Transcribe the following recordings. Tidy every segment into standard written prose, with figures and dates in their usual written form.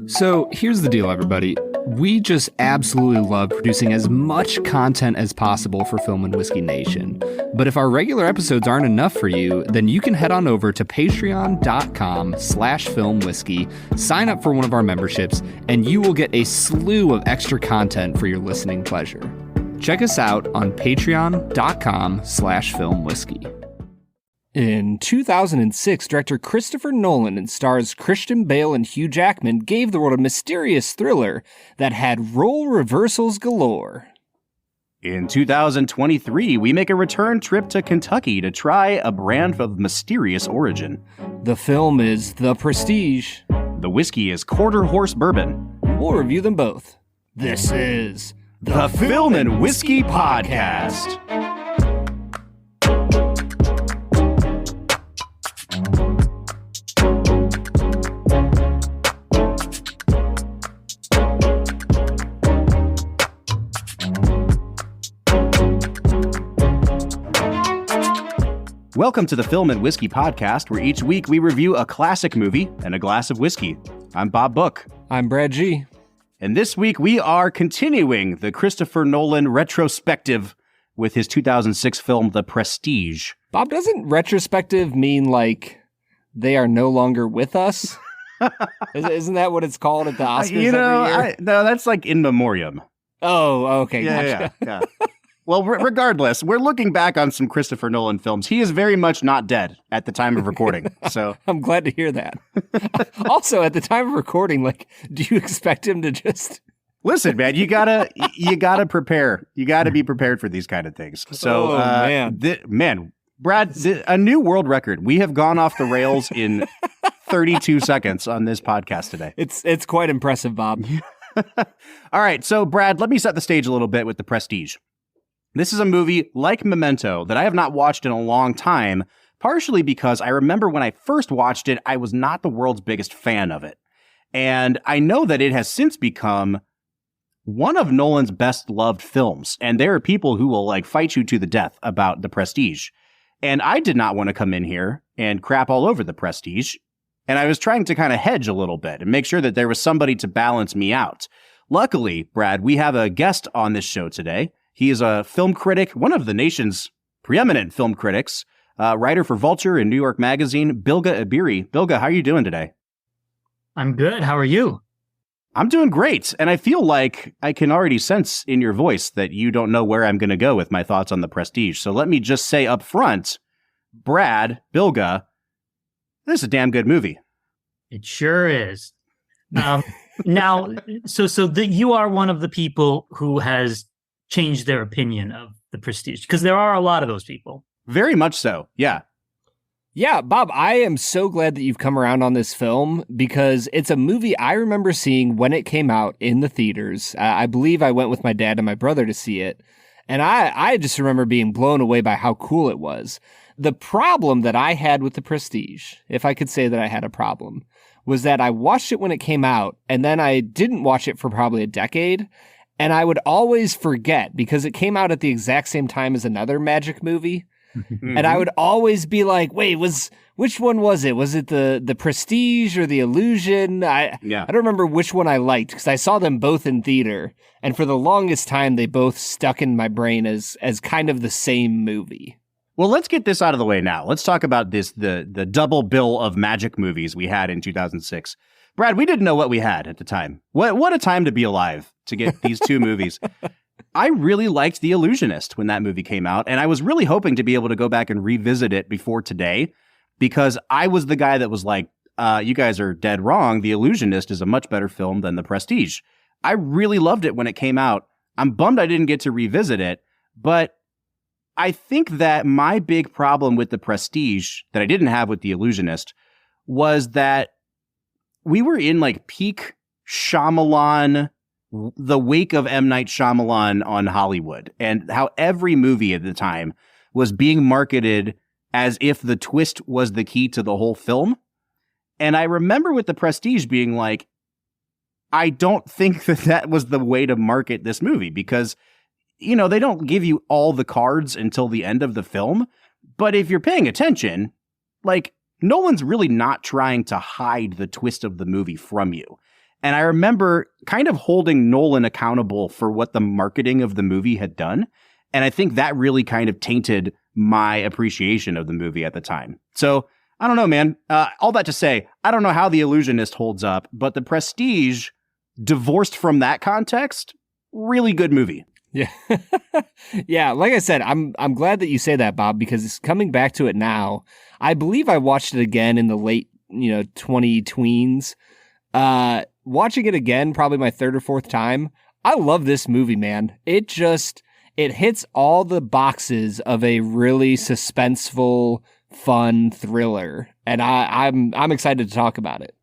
So here's the deal, everybody. We just absolutely love producing as much content as possible for Film and Whiskey Nation. But if our regular episodes aren't enough for you, then you can head on over to patreon.com/filmwhiskey, sign up for one of our memberships, and you will get a slew of extra content for your listening pleasure. Check us out on patreon.com/filmwhiskey. In 2006, director Christopher Nolan and stars Christian Bale and Hugh Jackman gave the world a mysterious thriller that had role reversals galore. In 2023, we make a return trip to Kentucky to try a brand of mysterious origin. The film is The Prestige. The whiskey is Quarter Horse Bourbon. We'll review them both. This is the Film and Whiskey Podcast. Welcome to the Film and Whiskey Podcast, where each week we review a classic movie and a glass of whiskey. I'm Bob Book. I'm Brad G. And this week we are continuing the Christopher Nolan retrospective with his 2006 film, The Prestige. Bob, doesn't retrospective mean like they are no longer with us? Isn't that what it's called at the Oscars every year? No, that's like in memoriam. Oh, okay. Yeah, yeah. Well, regardless, we're looking back on some Christopher Nolan films. He is very much not dead at the time of recording. So I'm glad to hear that. Also, at the time of recording, like, do you expect him to just listen, man? You gotta prepare. You gotta be prepared for these kind of things. So, Brad, a new world record. We have gone off the rails in 32 seconds on this podcast today. It's quite impressive, Bob. All right, so Brad, let me set the stage a little bit with The Prestige. This is a movie like Memento that I have not watched in a long time, partially because I remember when I first watched it, I was not the world's biggest fan of it. And I know that it has since become one of Nolan's best loved films. And there are people who will like fight you to the death about The Prestige. And I did not want to come in here and crap all over The Prestige. And I was trying to kind of hedge a little bit and make sure that there was somebody to balance me out. Luckily, Brad, we have a guest on this show today. He is a film critic, one of the nation's preeminent film critics, writer for Vulture and New York Magazine, Bilge Ebiri. Bilge, how are you doing today? I'm good. How are you? I'm doing great. And I feel like I can already sense in your voice that you don't know where I'm going to go with my thoughts on The Prestige. So let me just say up front, Brad, Bilge, this is a damn good movie. It sure is. Now, you are one of the people who has changed their opinion of The Prestige, because there are a lot of those people. Very much so, yeah. Yeah, Bob, I am so glad that you've come around on this film, because it's a movie I remember seeing when it came out in the theaters. I believe I went with my dad and my brother to see it, and I just remember being blown away by how cool it was. The problem that I had with The Prestige, if I could say that I had a problem, was that I watched it when it came out, and then I didn't watch it for probably a decade. And I would always forget, because it came out at the exact same time as another magic movie. And I would always be like, wait, which one was it? Was it the Prestige or the Illusion? I don't remember which one I liked, because I saw them both in theater. And for the longest time, they both stuck in my brain as kind of the same movie. Well, let's get this out of the way now. Let's talk about the double bill of magic movies we had in 2006. Brad, we didn't know what we had at the time. What a time to be alive to get these two movies. I really liked The Illusionist when that movie came out, and I was really hoping to be able to go back and revisit it before today, because I was the guy that was like, you guys are dead wrong. The Illusionist is a much better film than The Prestige. I really loved it when it came out. I'm bummed I didn't get to revisit it, but I think that my big problem with The Prestige that I didn't have with The Illusionist was that we were in like peak Shyamalan, the wake of M. Night Shyamalan on Hollywood, and how every movie at the time was being marketed as if the twist was the key to the whole film. And I remember with The Prestige being like, I don't think that was the way to market this movie, because, you know, they don't give you all the cards until the end of the film. But if you're paying attention, like, Nolan's really not trying to hide the twist of the movie from you. And I remember kind of holding Nolan accountable for what the marketing of the movie had done. And I think that really kind of tainted my appreciation of the movie at the time. So I don't know, man. All that to say, I don't know how The Illusionist holds up, but The Prestige, divorced from that context, really good movie. Yeah. Yeah, like I said, I'm glad that you say that, Bob, because it's coming back to it now. I believe I watched it again in the late, 20-tweens. Watching it again, probably my third or fourth time. I love this movie, man. It hits all the boxes of a really suspenseful, fun thriller, and I'm excited to talk about it.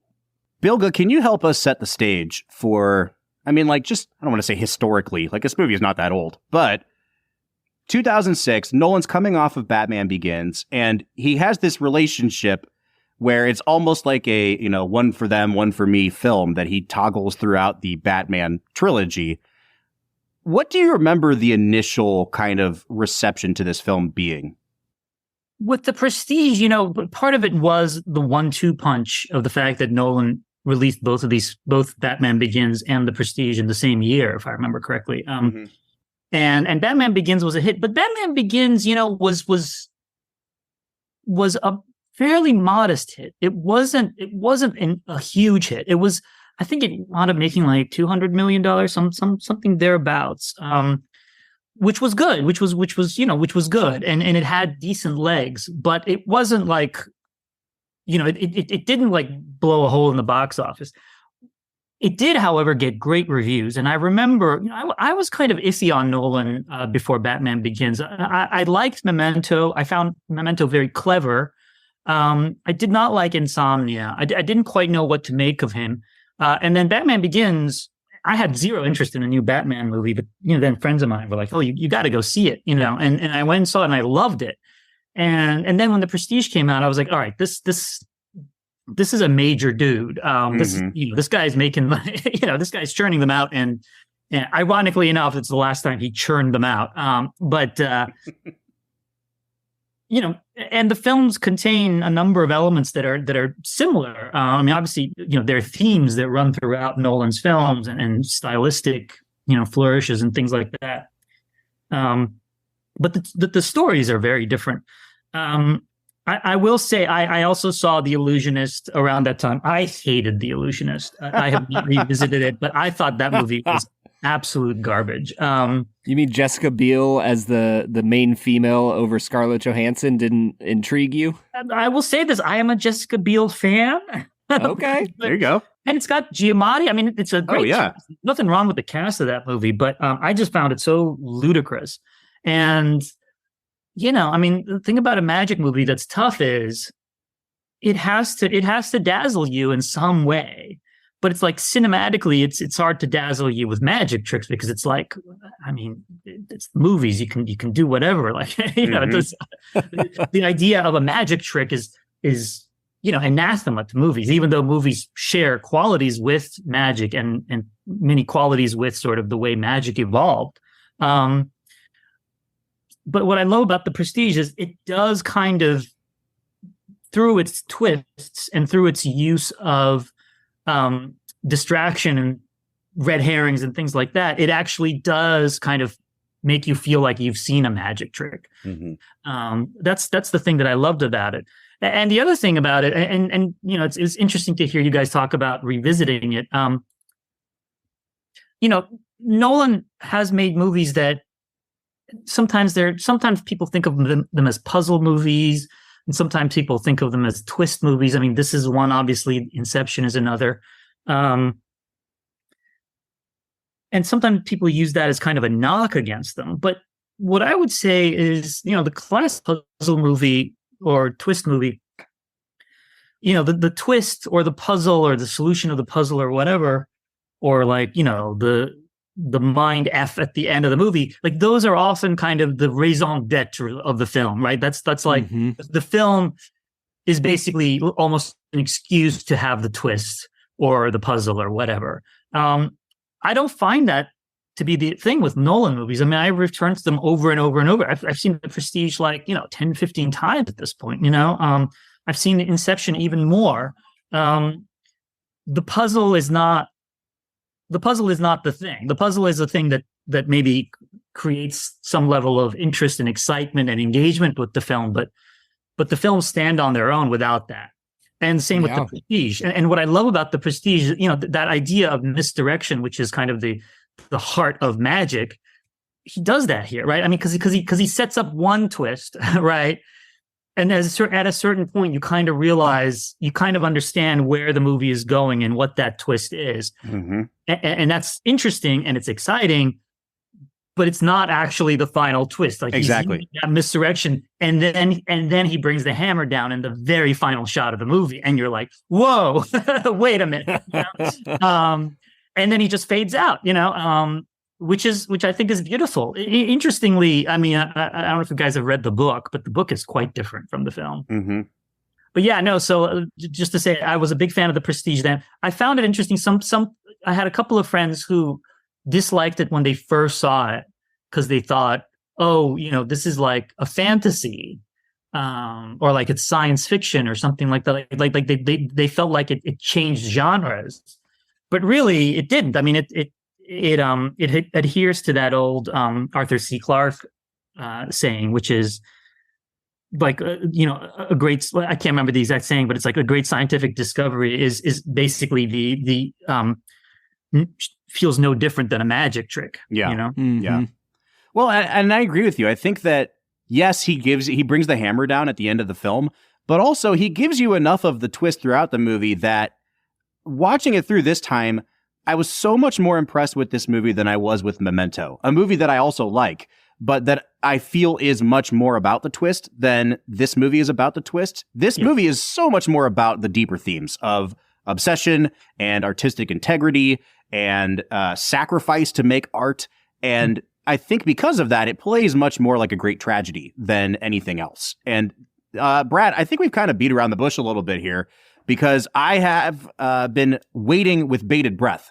Bilge, can you help us set the stage for, I don't want to say historically, like this movie is not that old, but 2006, Nolan's coming off of Batman Begins, and he has this relationship where it's almost like a, one for them, one for me film that he toggles throughout the Batman trilogy. What do you remember the initial kind of reception to this film being? With The Prestige, part of it was the 1-2 punch of the fact that Nolan released both Batman Begins and The Prestige in the same year, if I remember correctly. And Batman Begins was a hit, but Batman Begins, was a fairly modest hit. It wasn't a huge hit. It was, I think it wound up making like $200 million, something thereabouts. Which was good, which was good. And it had decent legs, but it wasn't like, it didn't like blow a hole in the box office. It did, however, get great reviews. And I remember, I was kind of iffy on Nolan before Batman Begins. I liked Memento. I found Memento very clever. I did not like Insomnia. I didn't quite know what to make of him. And then Batman Begins, I had zero interest in a new Batman movie, but then friends of mine were like, "Oh, you got to go see it," and I went and saw it and I loved it. And then when The Prestige came out, I was like, "All right, this is a major dude. This guy's making, this guy's churning them out." And ironically enough, it's the last time he churned them out. And the films contain a number of elements that are similar. Obviously, there are themes that run throughout Nolan's films and stylistic, flourishes and things like that. But the stories are very different. I will say I also saw The Illusionist around that time. I hated The Illusionist. I have not revisited it, but I thought that movie was absolute garbage. You mean Jessica Biel as the main female over Scarlett Johansson didn't intrigue you? I will say this. I am a Jessica Biel fan. Okay. There you go. And it's got Giamatti. It's a great cast. Nothing wrong with the cast of that movie, but I just found it so ludicrous. And, the thing about a magic movie that's tough is it has to dazzle you in some way. But it's like cinematically, it's hard to dazzle you with magic tricks because it's like, it's movies. You can do whatever. Like, the idea of a magic trick is anathema to movies, even though movies share qualities with magic and many qualities with sort of the way magic evolved. But what I love about The Prestige is it does kind of, through its twists and through its use of distraction and red herrings and things like that, it actually does kind of make you feel like you've seen a magic trick. That's the thing that I loved about it. And the other thing about it, and it's interesting to hear you guys talk about revisiting it. Nolan has made movies that sometimes people think of them as puzzle movies, and sometimes people think of them as twist movies. This is one, obviously. Inception is another. And sometimes people use that as kind of a knock against them. But what I would say is, the classic puzzle movie or twist movie, the twist or the puzzle or the solution of the puzzle or whatever, or like, the mind F at the end of the movie, like those are often kind of the raison d'etre of the film, right? That's like the film is basically almost an excuse to have the twist or the puzzle or whatever. I don't find that to be the thing with Nolan movies. I return to them over and over and over. I've seen The Prestige 10, 15 times at this point, I've seen Inception even more. The puzzle is not the puzzle is not the thing. The puzzle is the thing that maybe creates some level of interest and excitement and engagement with the film, but the films stand on their own without that. And same with the Prestige. And what I love about the Prestige, that idea of misdirection, which is kind of the heart of magic, he does that here, right? I mean, because he sets up one twist, right? And at a certain point, you kind of realize, you kind of understand where the movie is going and what that twist is. Mm-hmm. And that's interesting and it's exciting, but it's not actually the final twist. Like exactly he's that misdirection, and then he brings the hammer down in the very final shot of the movie, and you're like, "Whoa, wait a minute!" And then he just fades out, which I think is beautiful. Interestingly, I mean, I don't know if you guys have read the book, but the book is quite different from the film. Mm-hmm. But yeah, no. So just to say, I was a big fan of the Prestige. Then I found it interesting. I had a couple of friends who disliked it when they first saw it because they thought, oh, this is like a fantasy, or like it's science fiction or something like that. Like they felt like it changed genres, but really it didn't. I mean, it adheres to that old Arthur C. Clarke saying, which is like a great, I can't remember the exact saying, but it's like a great scientific discovery is basically the feels no different than a magic trick. Yeah. Mm-hmm. Yeah. Well, and I agree with you. I think that, yes, he brings the hammer down at the end of the film, but also he gives you enough of the twist throughout the movie that watching it through this time, I was so much more impressed with this movie than I was with Memento, a movie that I also like, but that I feel is much more about the twist than this movie is about the twist. This movie is so much more about the deeper themes of obsession and artistic integrity and sacrifice to make art. And I think because of that, it plays much more like a great tragedy than anything else. And Brad, I think we've kind of beat around the bush a little bit here because I have been waiting with bated breath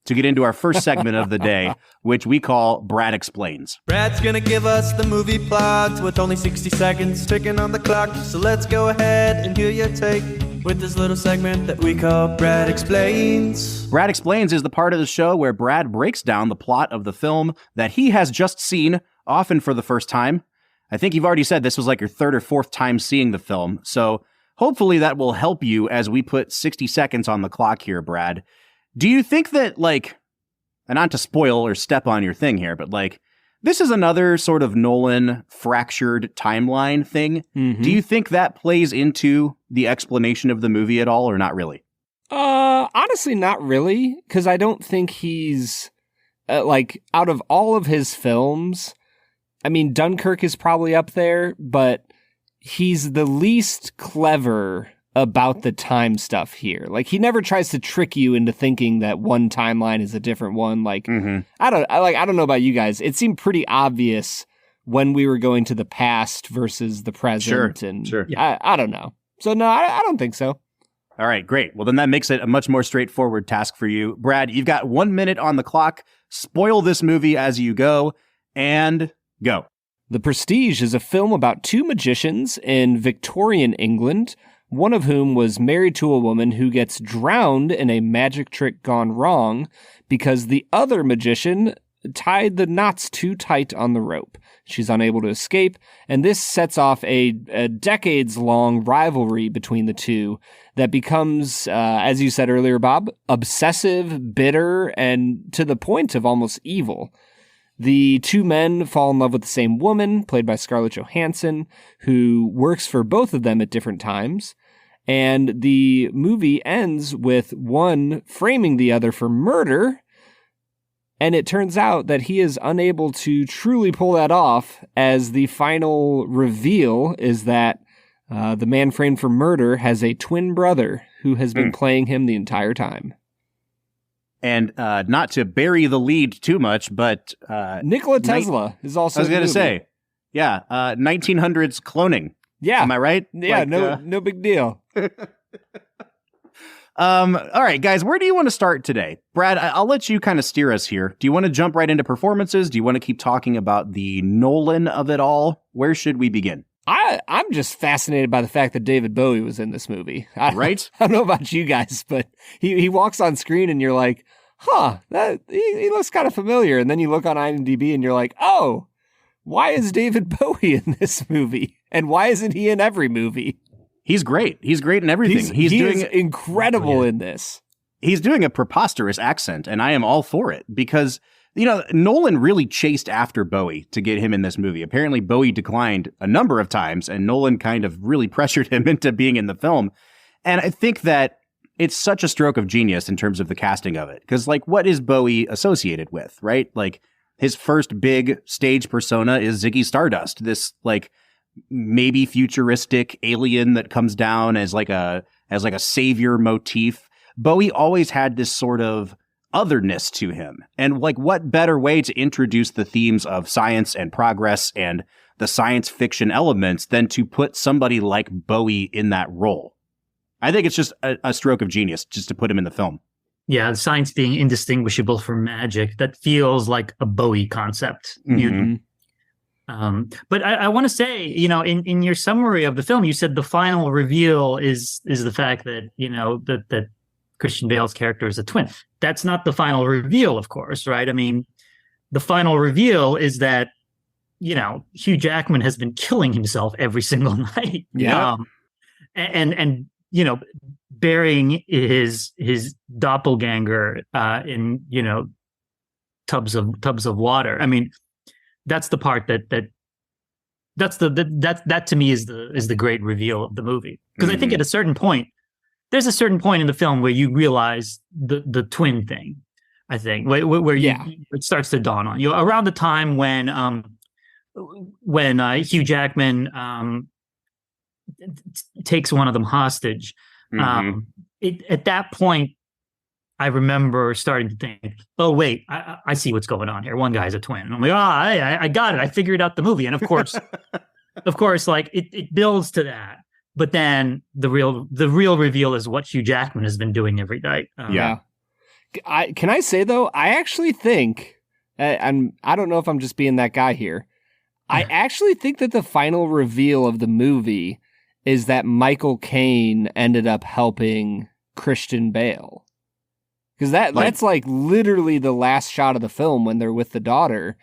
to get into our first segment of the day, which we call Brad Explains. Brad's gonna give us the movie plot with only 60 seconds ticking on the clock. So let's go ahead and hear your take with this little segment that we call Brad Explains. Brad Explains is the part of the show where Brad breaks down the plot of the film that he has just seen, often for the first time. I think you've already said this was like your third or fourth time seeing the film, so hopefully that will help you as we put 60 seconds on the clock here, Brad. Do you think that, like, and not to spoil or step on your thing here, but like, this is another sort of Nolan fractured timeline thing. Mm-hmm. Do you think that plays into the explanation of the movie at all, or not really? Honestly, not really, because I don't think he's, like, out of all of his films, I mean, Dunkirk is probably up there, but he's the least clever about the time stuff here. Like, he never tries to trick you into thinking that one timeline is a different one. Like, I don't know about you guys. It seemed pretty obvious when we were going to the past versus the present. Sure. I don't know. So no, I don't think so. All right, great. Well, then that makes it a much more straightforward task for you. Brad, you've got 1 minute on the clock. Spoil this movie as you go, and go. The Prestige is a film about two magicians in Victorian England, one of whom was married to a woman who gets drowned in a magic trick gone wrong because the other magician tied the knots too tight on the rope. She's unable to escape, and this sets off a decades-long rivalry between the two that becomes, as you said earlier, Bob, obsessive, bitter, and to the point of almost evil. The two men fall in love with the same woman, played by Scarlett Johansson, who works for both of them at different times. And the movie ends with one framing the other for murder. And it turns out that he is unable to truly pull that off, as the final reveal is that the man framed for murder has a twin brother who has been playing him the entire time. And not to bury the lead too much, but Nikola Tesla is also. I was going to say, 1900s cloning. Yeah, am I right? Yeah, no big deal. All right, guys, where do you want to start today? Brad, I'll let you kind of steer us here. Do you want to jump right into performances? Do you want to keep talking about the Nolan of it all? Where should we begin? I'm just fascinated by the fact that David Bowie was in this movie. Right? I don't know about you guys, but he walks on screen and you're like, he looks kind of familiar. And then you look on IMDb and you're like, oh, why is David Bowie in this movie? And why isn't he in every movie? He's great. He's great in everything. He's doing incredible in this. He's doing a preposterous accent, and I am all for it because, Nolan really chased after Bowie to get him in this movie. Apparently, Bowie declined a number of times, and Nolan kind of really pressured him into being in the film. And I think that it's such a stroke of genius in terms of the casting of it. Because, what is Bowie associated with, right? His first big stage persona is Ziggy Stardust, this, maybe futuristic alien that comes down as a savior motif. Bowie always had this sort of otherness to him. And what better way to introduce the themes of science and progress and the science fiction elements than to put somebody like Bowie in that role? I think it's just a stroke of genius just to put him in the film. Yeah, science being indistinguishable from magic, that feels like a Bowie concept. Mm-hmm. But I want to say, in your summary of the film, you said the final reveal is the fact that, that Christian Bale's character is a twin. That's not the final reveal, of course, right? I mean, the final reveal is that, Hugh Jackman has been killing himself every single night. Yeah. And burying his doppelganger in, tubs of water. I mean, that's the part that to me is the great reveal of the movie. Because I think at a certain point, there's a certain point in the film where you realize the twin thing. I think where it starts to dawn on you around the time when Hugh Jackman takes one of them hostage. At that point, I remember starting to think, oh, wait, I see what's going on here. One guy's a twin. And I'm like, I got it. I figured out the movie. And of course, it builds to that. But then the real reveal is what Hugh Jackman has been doing every night. Can I say, though, I actually think, and I don't know if I'm just being that guy here, I actually think that the final reveal of the movie is that Michael Caine ended up helping Christian Bale. Because that's literally the last shot of the film when they're with the daughter.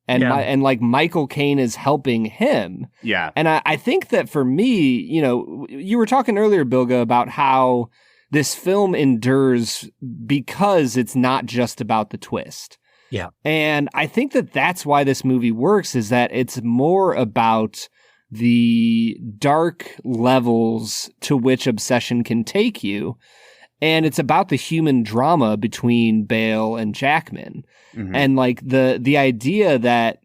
And Michael Caine is helping him. Yeah. And I think that for me, you were talking earlier, Bilge, about how this film endures because it's not just about the twist. Yeah. And I think that that's why this movie works, is that it's more about the dark levels to which obsession can take you. And it's about the human drama between Bale and Jackman. Mm-hmm. And the idea that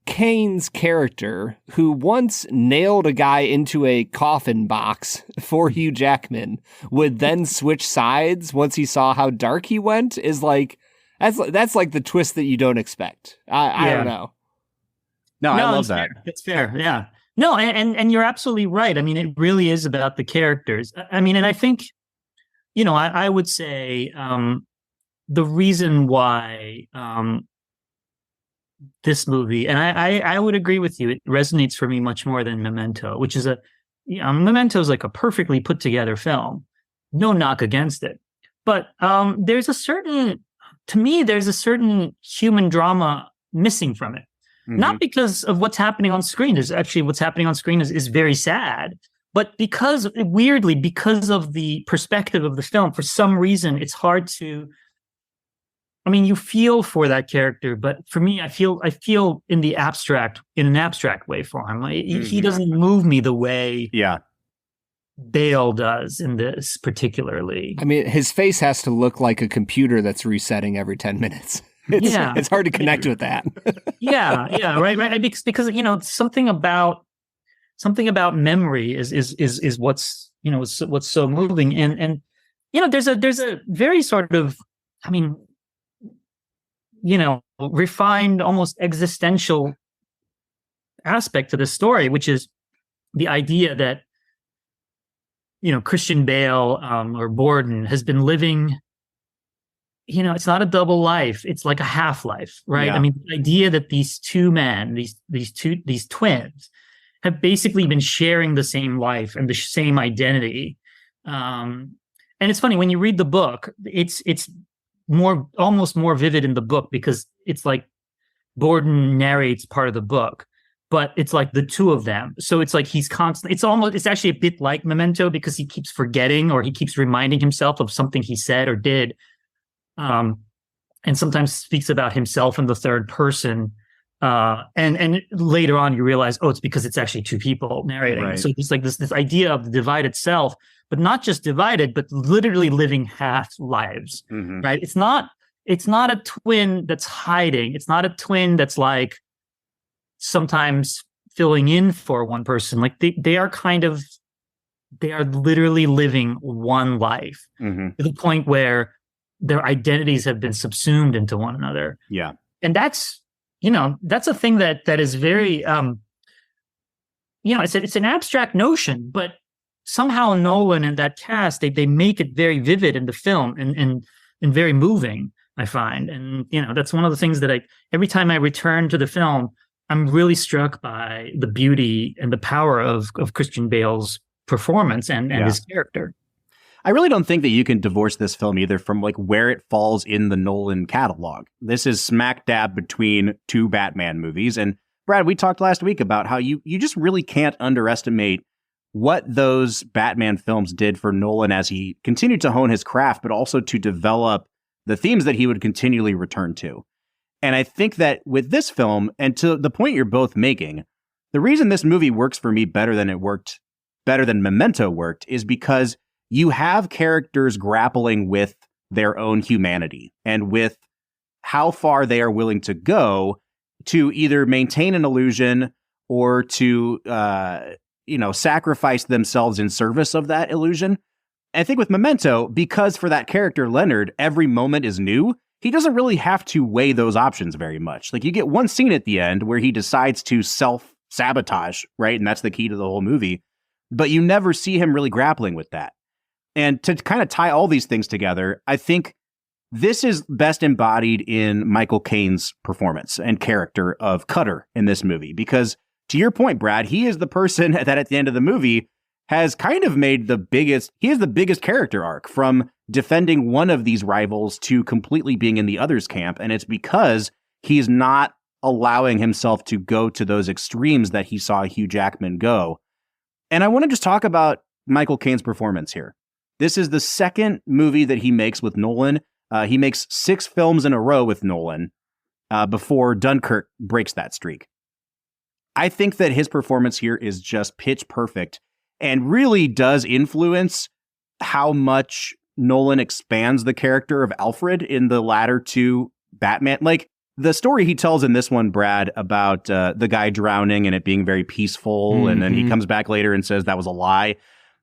Caine's character, who once nailed a guy into a coffin box for Hugh Jackman, would then switch sides once he saw how dark he went, is that's like the twist that you don't expect. I don't know. No, I love that. It's fair. Yeah. No, and you're absolutely right. I mean, it really is about the characters. I mean, and I think, I would say the reason why this movie, and I would agree with you, it resonates for me much more than Memento, which is Memento is like a perfectly put together film. No knock against it. But there's a certain human drama missing from it. Mm-hmm. Not because of what's happening on screen. There's actually what's happening on screen is very sad. But because of the perspective of the film, for some reason, it's hard to. I mean, you feel for that character, but for me, I feel in an abstract way for him. He doesn't move me the way Bale does in this particularly. I mean, his face has to look like a computer that's resetting every 10 minutes. It's hard to connect with that. right. Because something about memory is what's what's so moving, and there's a very sort of, I mean, refined, almost existential aspect to this story, which is the idea that Christian Bale or Borden has been living. It's not a double life. It's like a half life, right? Yeah. I mean, the idea that these two men, these twins, have basically been sharing the same life and the same identity. And And it's funny when you read the book, it's almost more vivid in the book because it's like Borden narrates part of the book, but it's like the two of them. So it's like he's constantly, it's actually a bit like Memento because he keeps forgetting or he keeps reminding himself of something he said or did. And sometimes speaks about himself in the third person. And later on you realize, it's because it's actually two people narrating. Right. So it's like this idea of the divided self, but not just divided, but literally living half lives, right? It's not a twin that's hiding. It's not a twin that's like sometimes filling in for one person. Like they are literally living one life to the point where their identities have been subsumed into one another. Yeah. And that's a thing that is very, it's an abstract notion, but somehow Nolan and that cast, they make it very vivid in the film and very moving, I find. And, that's one of the things that every time I return to the film, I'm really struck by the beauty and the power of Christian Bale's performance and his character. I really don't think that you can divorce this film either from like where it falls in the Nolan catalog. This is smack dab between two Batman movies. And Brad, we talked last week about how you just really can't underestimate what those Batman films did for Nolan as he continued to hone his craft, but also to develop the themes that he would continually return to. And I think that with this film, and to the point you're both making, the reason this movie works for me better than Memento worked is because you have characters grappling with their own humanity and with how far they are willing to go to either maintain an illusion or to, sacrifice themselves in service of that illusion. I think with Memento, because for that character, Leonard, every moment is new, he doesn't really have to weigh those options very much. Like you get one scene at the end where he decides to self-sabotage, right? And that's the key to the whole movie. But you never see him really grappling with that. And to kind of tie all these things together, I think this is best embodied in Michael Caine's performance and character of Cutter in this movie. Because to your point, Brad, he is the person that at the end of the movie has kind of made the biggest character arc from defending one of these rivals to completely being in the other's camp. And it's because he's not allowing himself to go to those extremes that he saw Hugh Jackman go. And I want to just talk about Michael Caine's performance here. This is the second movie that he makes with Nolan. He makes 6 films in a row with Nolan before Dunkirk breaks that streak. I think that his performance here is just pitch perfect and really does influence how much Nolan expands the character of Alfred in the latter 2 Batman. Like the story he tells in this one, Brad, about the guy drowning and it being very peaceful. And then he comes back later and says that was a lie.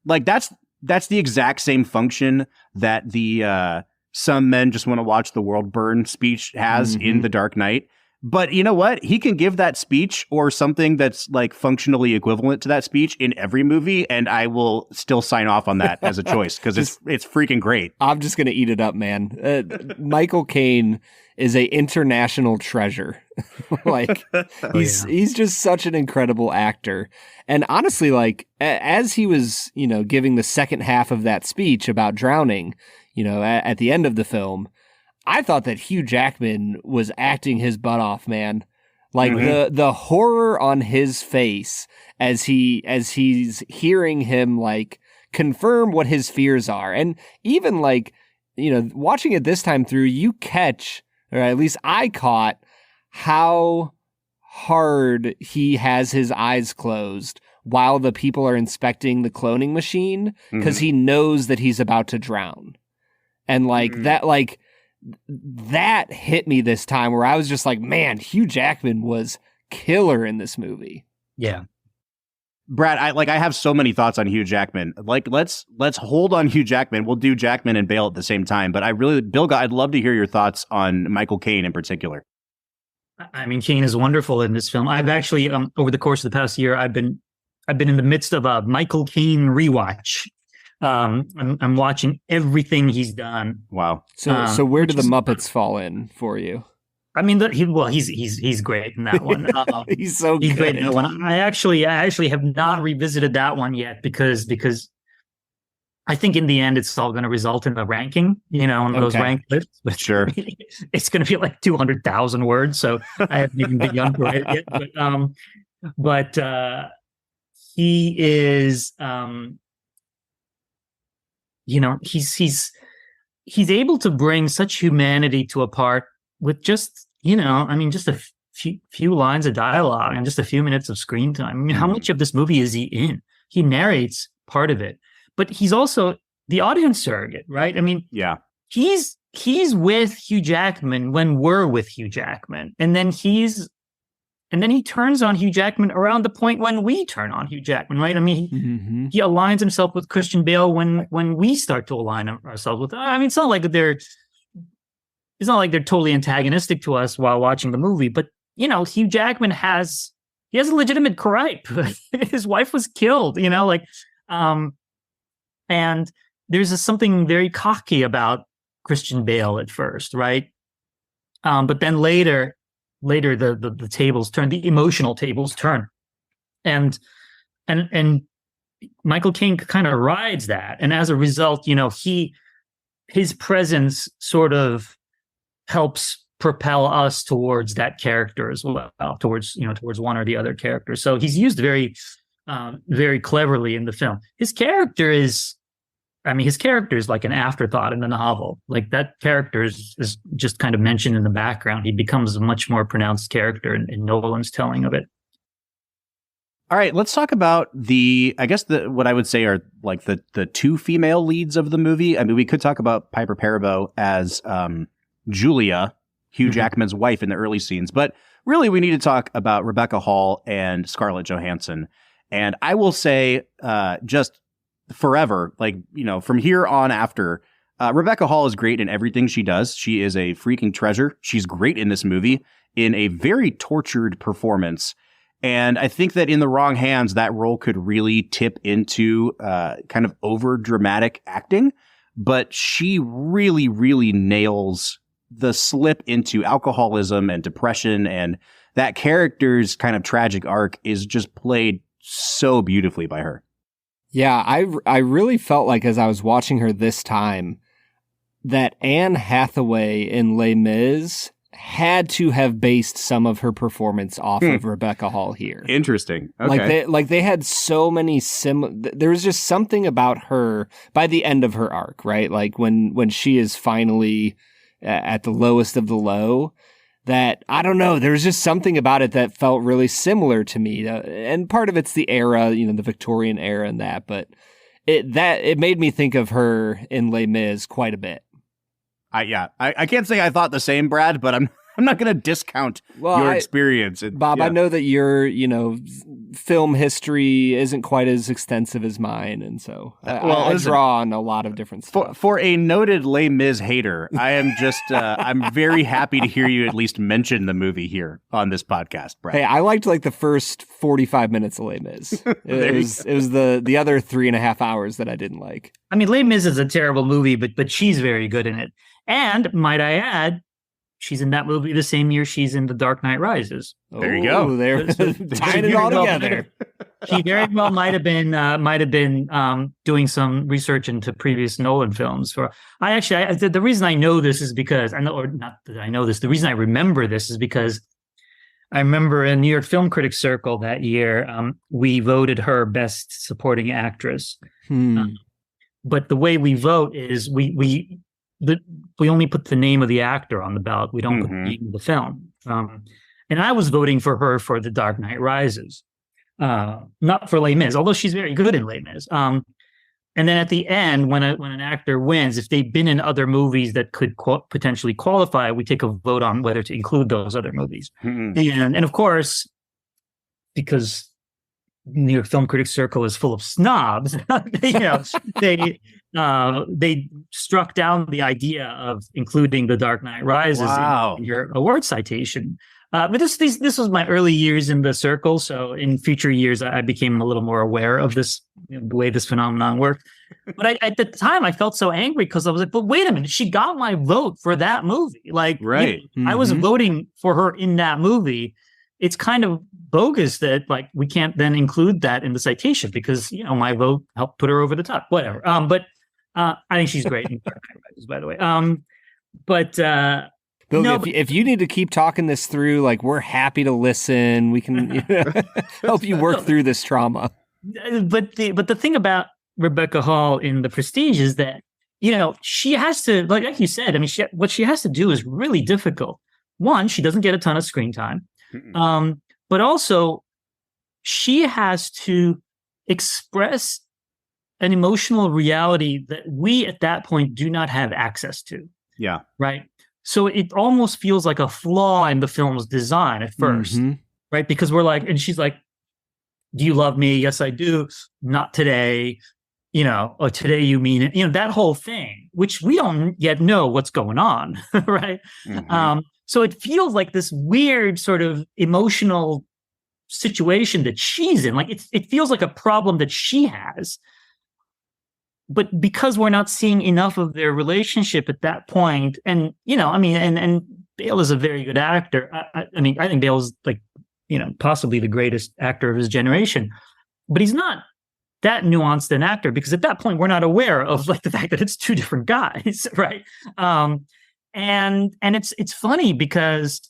Like that's the exact same function that the some men just want to watch the world burn speech has in The Dark Knight. But you know what? He can give that speech or something that's like functionally equivalent to that speech in every movie, and I will still sign off on that as a choice because it's freaking great. I'm just gonna eat it up, man. Michael Caine is a international treasure. He's just such an incredible actor. And honestly, like as he was, giving the second half of that speech about drowning, at the end of the film, I thought that Hugh Jackman was acting his butt off, man. Like the horror on his face as he's hearing him like confirm what his fears are. And even like, watching it this time through, you catch, or at least I caught, how hard he has his eyes closed while the people are inspecting the cloning machine because he knows that he's about to drown. And that hit me this time where I was just like, man, Hugh Jackman was killer in this movie. Yeah. Brad, I have so many thoughts on Hugh Jackman. Like, let's hold on Hugh Jackman. We'll do Jackman and Bale at the same time. But Bilge, I'd love to hear your thoughts on Michael Caine in particular. I mean, Caine is wonderful in this film. I've actually, over the course of the past year, I've been in the midst of a Michael Caine rewatch. I'm watching everything he's done. Wow. So where do the Muppets fall in for you? I mean, he's great in that one. He's so good. He's great in that one. I actually have not revisited that one yet because I think in the end, it's all going to result in a ranking, one of those ranked lists. But Sure. It's going to be like 200,000 words. So I haven't even begun to write it yet. But he is, he's able to bring such humanity to a part with just, just a few lines of dialogue and just a few minutes of screen time. I mean, how much of this movie is he in? He narrates part of it. But he's also the audience surrogate, right? I mean, yeah, he's with Hugh Jackman when we're with Hugh Jackman, and then he turns on Hugh Jackman around the point when we turn on Hugh Jackman, right? I mean, he aligns himself with Christian Bale when we start to align ourselves with. I mean, it's not like they're totally antagonistic to us while watching the movie, but Hugh Jackman has a legitimate gripe. His wife was killed, and there's something very cocky about Christian Bale at first, right? But then later the tables turn, the emotional tables turn, and Michael Caine kind of rides that, and as a result, his presence sort of helps propel us towards that character as well, towards one or the other character. So he's used very cleverly in the film. His character is like an afterthought in the novel. Like that character is just kind of mentioned in the background. He becomes a much more pronounced character in Nolan's telling of it. All right, let's talk about what I would say are like the two female leads of the movie. I mean, we could talk about Piper Perabo as Julia, Hugh Jackman's wife in the early scenes, but really we need to talk about Rebecca Hall and Scarlett Johansson. And I will say, just forever, from here on after, Rebecca Hall is great in everything she does. She is a freaking treasure. She's great in this movie in a very tortured performance. And I think that in the wrong hands, that role could really tip into kind of over dramatic acting. But she really, really nails the slip into alcoholism and depression, and that character's kind of tragic arc is just played so beautifully by her. Yeah, I really felt like as I was watching her this time that Anne Hathaway in Les Mis had to have based some of her performance off of Rebecca Hall here. Interesting. Okay. They had so many there was just something about her by the end of her arc, right? Like when she is finally at the lowest of the low, that I don't know, there was just something about it that felt really similar to me. And part of it's the era, the Victorian era and that, but it made me think of her in Les Mis quite a bit. I can't say I thought the same, Brad, but I'm not going to discount your experience. Bob, I know that your, film history isn't quite as extensive as mine, and so I draw on a lot of different stuff. For a noted Les Mis hater, I am just, I'm very happy to hear you at least mention the movie here on this podcast, Brad. Hey, I liked like the first 45 minutes of Les Mis. It was the other 3.5 hours that I didn't like. I mean, Les Mis is a terrible movie, but she's very good in it. And might I add, she's in that movie the same year she's in The Dark Knight Rises. There you go. They're tying it all together. She very well might have been doing some research into previous Nolan films. The reason I know this is because the reason I remember this is because I remember in New York Film Critics Circle that year, we voted her Best Supporting Actress. But the way we vote is we only put the name of the actor on the ballot. We don't put the name of the film. And I was voting for her for The Dark Knight Rises, not for Les Mis, although she's very good in Les Mis. And then at the end, when an actor wins, if they've been in other movies that could potentially qualify, we take a vote on whether to include those other movies. And of course, because New York Film Critics Circle is full of snobs, they struck down the idea of including The Dark Knight Rises in your award citation. But this was my early years in the circle, so in future years I became a little more aware of this, the way this phenomenon worked. But at the time I felt so angry because I was like, "But wait a minute, she got my vote for that movie. Like, right? I was voting for her in that movie. It's kind of bogus that we can't then include that in the citation because my vote helped put her over the top. Whatever. But I think she's great in Dark Knight Rises, by the way. But Bill, no, if you need to keep talking this through, like, we're happy to listen. We can help you work through this trauma. But the thing about Rebecca Hall in The Prestige is that, she has to, like you said, I mean, what she has to do is really difficult. One, she doesn't get a ton of screen time. But also she has to express an emotional reality that we at that point do not have access to. Yeah. Right. So it almost feels like a flaw in the film's design at first, right? Because we're like, and she's like, do you love me? Yes, I do. Not today. Or today you mean it. That whole thing, which we don't yet know what's going on, right? So it feels like this weird sort of emotional situation that she's in. Like it feels like a problem that she has. But because we're not seeing enough of their relationship at that point, and and Bale is a very good actor. I think Bale's like, possibly the greatest actor of his generation, but he's not that nuanced an actor because at that point we're not aware of like the fact that it's two different guys, right? And it's funny because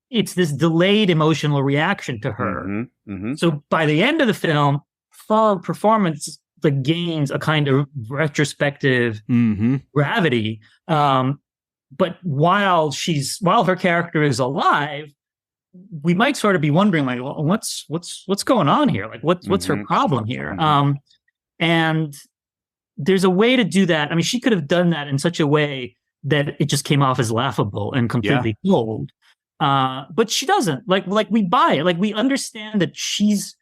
it's this delayed emotional reaction to her. So by the end of the film, her performance gains a kind of retrospective gravity. But while her character is alive, we might sort of be wondering, like, well, what's going on here? Like, what's her problem here? And there's a way to do that. I mean, she could have done that in such a way that it just came off as laughable and completely cold. But she doesn't. Like we buy it. Like we understand that she's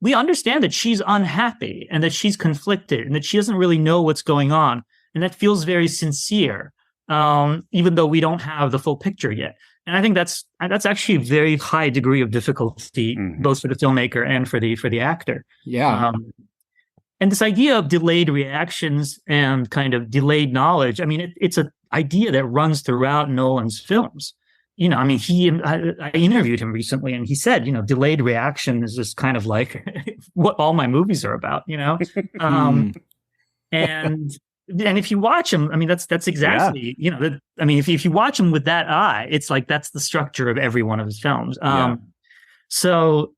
unhappy and that she's conflicted and that she doesn't really know what's going on. And that feels very sincere, even though we don't have the full picture yet. And I think that's actually a very high degree of difficulty, both for the filmmaker and for the actor. Yeah. And this idea of delayed reactions and kind of delayed knowledge, I mean, it's an idea that runs throughout Nolan's films. I interviewed him recently and he said, delayed reaction is just kind of like what all my movies are about, and if you watch him, I mean, that's exactly, if you watch him with that eye, it's like, that's the structure of every one of his films. So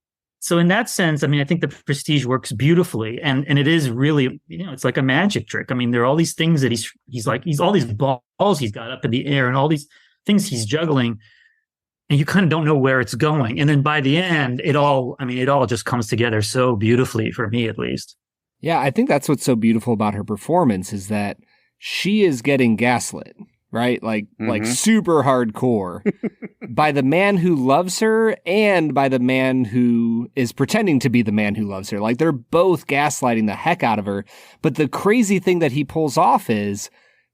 in that sense, I mean, I think The Prestige works beautifully and it is really, it's like a magic trick. I mean, there are all these things that he's all these balls he's got up in the air and all these things he's juggling, and you kind of don't know where it's going. And then by the end, it all just comes together so beautifully, for me at least. Yeah, I think that's what's so beautiful about her performance is that she is getting gaslit, right? Like super hardcore by the man who loves her and by the man who is pretending to be the man who loves her. Like they're both gaslighting the heck out of her. But the crazy thing that he pulls off is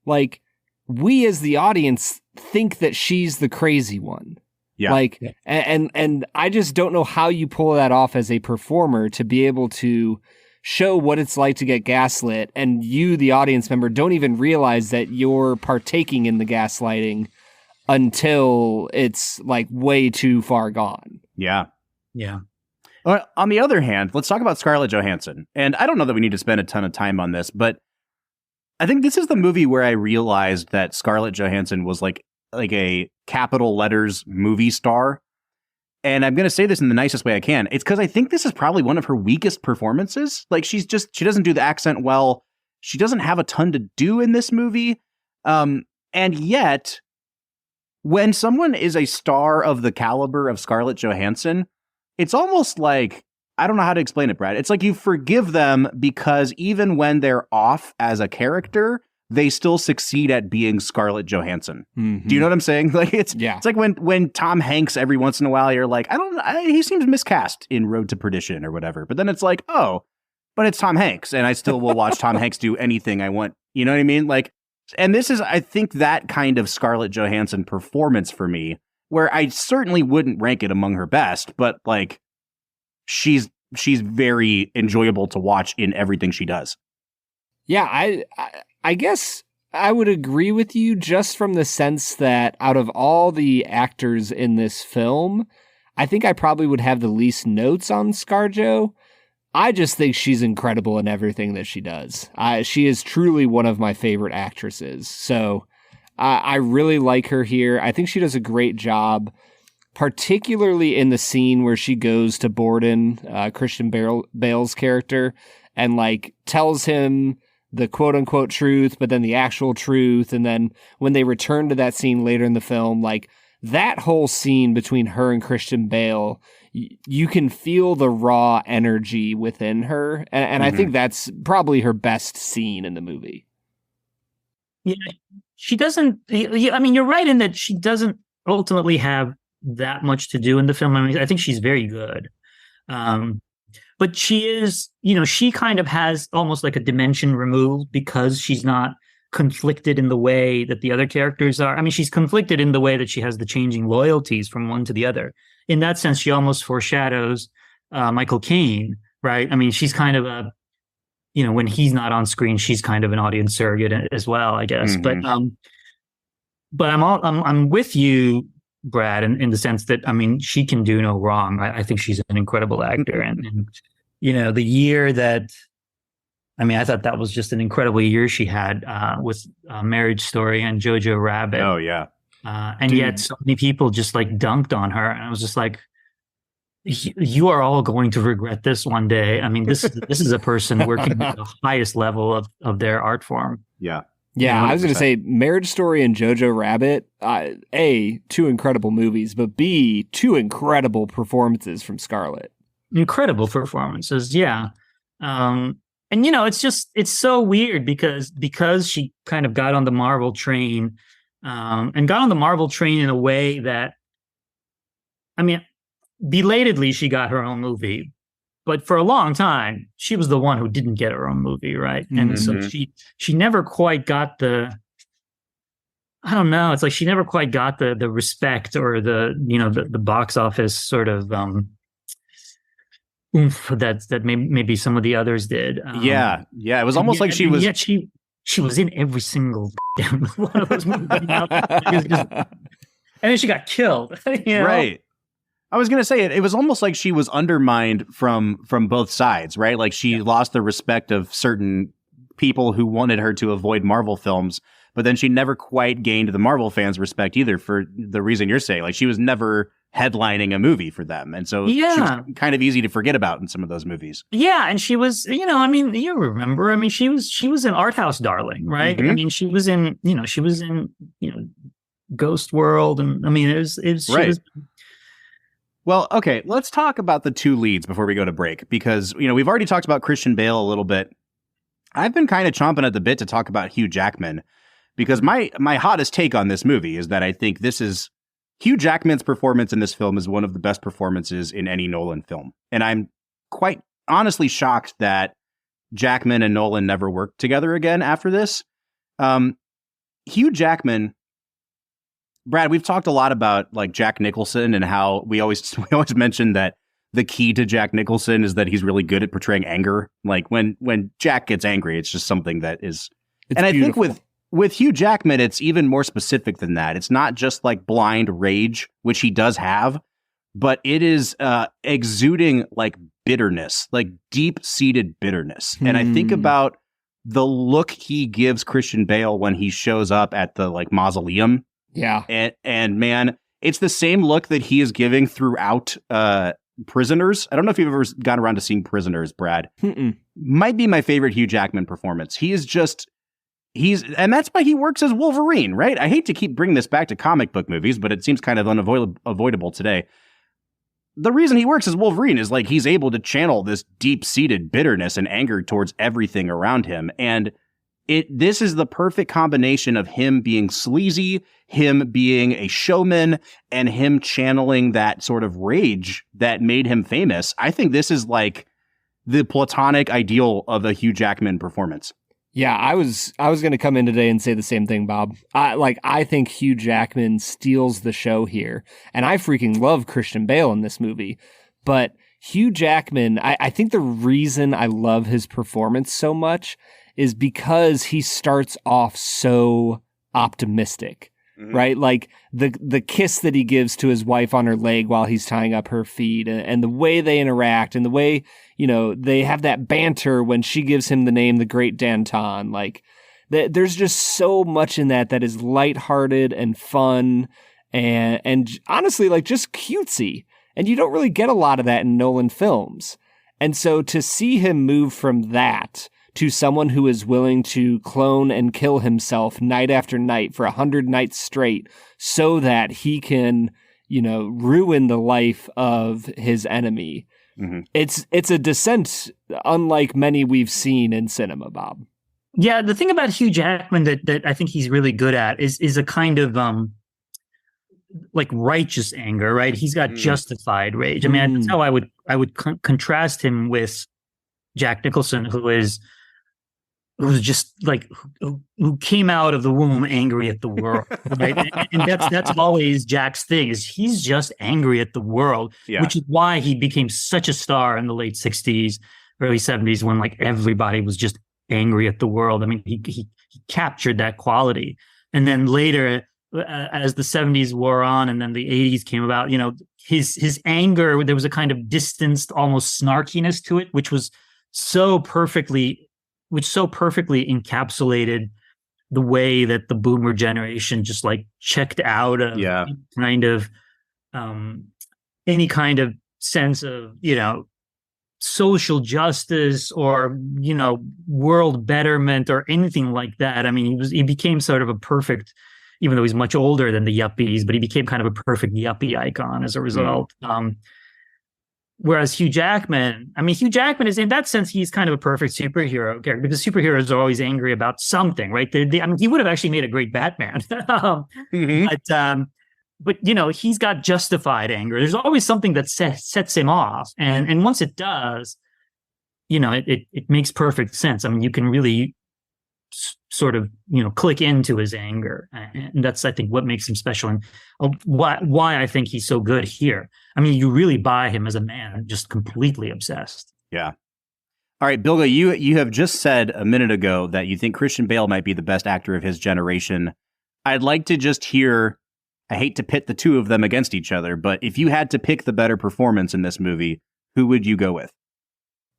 like, we as the audience think that she's the crazy one. Yeah. And I just don't know how you pull that off as a performer to be able to show what it's like to get gaslit, and you, the audience member, don't even realize that you're partaking in the gaslighting until it's like way too far gone. Yeah. Yeah. On the other hand, let's talk about Scarlett Johansson. And I don't know that we need to spend a ton of time on this, but I think this is the movie where I realized that Scarlett Johansson was like a capital letters movie star. And I'm going to say this in the nicest way I can. It's because I think this is probably one of her weakest performances. Like she doesn't do the accent well. She doesn't have a ton to do in this movie. And yet, when someone is a star of the caliber of Scarlett Johansson, it's almost like, I don't know how to explain it, Brad. It's like you forgive them because even when they're off as a character, they still succeed at being Scarlett Johansson. Mm-hmm. Do you know what I'm saying? Like it's like when Tom Hanks every once in a while you're like, he seems miscast in Road to Perdition or whatever. But then it's like, oh, but it's Tom Hanks, and I still will watch Tom Hanks do anything I want. You know what I mean? Like, and this is, I think, that kind of Scarlett Johansson performance for me, where I certainly wouldn't rank it among her best, but like she's very enjoyable to watch in everything she does. Yeah, I guess I would agree with you just from the sense that out of all the actors in this film, I think I probably would have the least notes on ScarJo. I just think she's incredible in everything that she does. She is truly one of my favorite actresses. So I really like her here. I think she does a great job, particularly in the scene where she goes to Borden, Christian Bale's character, and like tells him the quote unquote truth, but then the actual truth. And then when they return to that scene later in the film, like that whole scene between her and Christian Bale, you can feel the raw energy within her. And I think that's probably her best scene in the movie. Yeah, she doesn't. I mean, you're right in that she doesn't ultimately have that much to do in the film. I mean, I think she's very good. But she is, she kind of has almost like a dimension removed because she's not conflicted in the way that the other characters are. I mean, she's conflicted in the way that she has the changing loyalties from one to the other. In that sense, she almost foreshadows Michael Caine, right? I mean, she's kind of a, when he's not on screen, she's kind of an audience surrogate as well, I guess. Mm-hmm. But I'm with you, Brad, in the sense that, I mean, she can do no wrong. I think she's an incredible actor. And the year that, I mean, I thought that was just an incredible year she had with Marriage Story and Jojo Rabbit. Oh, yeah. And yet so many people just like dunked on her. And I was just like, you are all going to regret this one day. I mean, this is a person working at the highest level of their art form. Yeah. Yeah, 100%. I was going to say Marriage Story and Jojo Rabbit, A, two incredible movies, but B, two incredible performances from Scarlett. Incredible performances, yeah. And it's so weird because she kind of got on the Marvel train, and got on the Marvel train in a way that, I mean, belatedly she got her own movie, but for a long time she was the one who didn't get her own movie, right? And so she never quite got the, I don't know, it's like she never quite got the respect or the the box office sort of oomph that maybe some of and it was almost like she was, yet she was in every single damn one of those movies. And then she got killed. Right. I was going to say it was almost like she was undermined from both sides, right? Like she lost the respect of certain people who wanted her to avoid Marvel films, but then she never quite gained the Marvel fans' respect either for the reason you're saying. Like she was never headlining a movie for them. And so she was kind of easy to forget about in some of those movies. Yeah. And she was, I mean, you remember, I mean, she was an art house darling, right? I mean, she was in Ghost World. And I mean, it was right. Well, okay, let's talk about the two leads before we go to break, because, we've already talked about Christian Bale a little bit. I've been kind of chomping at the bit to talk about Hugh Jackman, because my hottest take on this movie is that I think Hugh Jackman's performance in this film is one of the best performances in any Nolan film. And I'm quite honestly shocked that Jackman and Nolan never worked together again after this. Hugh Jackman, Brad, we've talked a lot about like Jack Nicholson and how we always mention that the key to Jack Nicholson is that he's really good at portraying anger. Like when Jack gets angry, it's just something that is, and I think with Hugh Jackman, it's even more specific than that. It's not just like blind rage, which he does have, but it is exuding like bitterness, like deep-seated bitterness. And I think about the look he gives Christian Bale when he shows up at the like mausoleum. Yeah. And man, it's the same look that he is giving throughout Prisoners. I don't know if you've ever gotten around to seeing Prisoners, Brad. Might be my favorite Hugh Jackman performance. And that's why he works as Wolverine, right? I hate to keep bringing this back to comic book movies, but it seems kind of unavoidable today. The reason he works as Wolverine is like he's able to channel this deep-seated bitterness and anger towards everything around him. And this is the perfect combination of him being sleazy, him being a showman, and him channeling that sort of rage that made him famous. I think this is like the platonic ideal of a Hugh Jackman performance. Yeah, I was going to come in today and say the same thing, Bob. I think Hugh Jackman steals the show here, and I freaking love Christian Bale in this movie. But Hugh Jackman, I think the reason I love his performance so much is because he starts off so optimistic. right? Like the kiss that he gives to his wife on her leg while he's tying up her feet, and the way they interact, and the way, you know, they have that banter when she gives him the name the Great Danton. Like there's just so much in that is lighthearted and fun and honestly, like, just cutesy. And you don't really get a lot of that in Nolan films. And so to see him move from that to someone who is willing to clone and kill himself night after night for 100 nights straight so that he can, you know, ruin the life of his enemy. It's a descent unlike many we've seen in cinema, Bob. Yeah, the thing about Hugh Jackman that I think he's really good at is a kind of like righteous anger, right? He's got justified rage. I mean, that's how I would contrast him with Jack Nicholson, who's just like who came out of the womb angry at the world, right? and that's always Jack's thing, is he's just angry at the world, which is why he became such a star in the late 60s, early 70s, when like everybody was just angry at the world. I mean, he captured that quality, and then later, as the 70s wore on and then the 80s came about, you know, his anger, there was a kind of distanced, almost snarkiness to it, which so perfectly encapsulated the way that the boomer generation just like checked out of any kind of sense of, you know, social justice or, you know, world betterment or anything like that. I mean, he became sort of a perfect, even though he's much older than the yuppies, but he became kind of a perfect yuppie icon as a result. Whereas Hugh Jackman is, in that sense, he's kind of a perfect superhero character, because superheroes are always angry about something, right? I mean, he would have actually made a great Batman. But you know, he's got justified anger. There's always something that sets him off. And once it does, you know, it makes perfect sense. I mean, you can really sort of, you know, click into his anger, and that's, I think, what makes him special, and why I think he's so good here. I mean, you really buy him as a man, just completely obsessed. Yeah. All right, Bilge, you have just said a minute ago that you think Christian Bale might be the best actor of his generation. I'd like to just hear, I hate to pit the two of them against each other, but if you had to pick the better performance in this movie, who would you go with?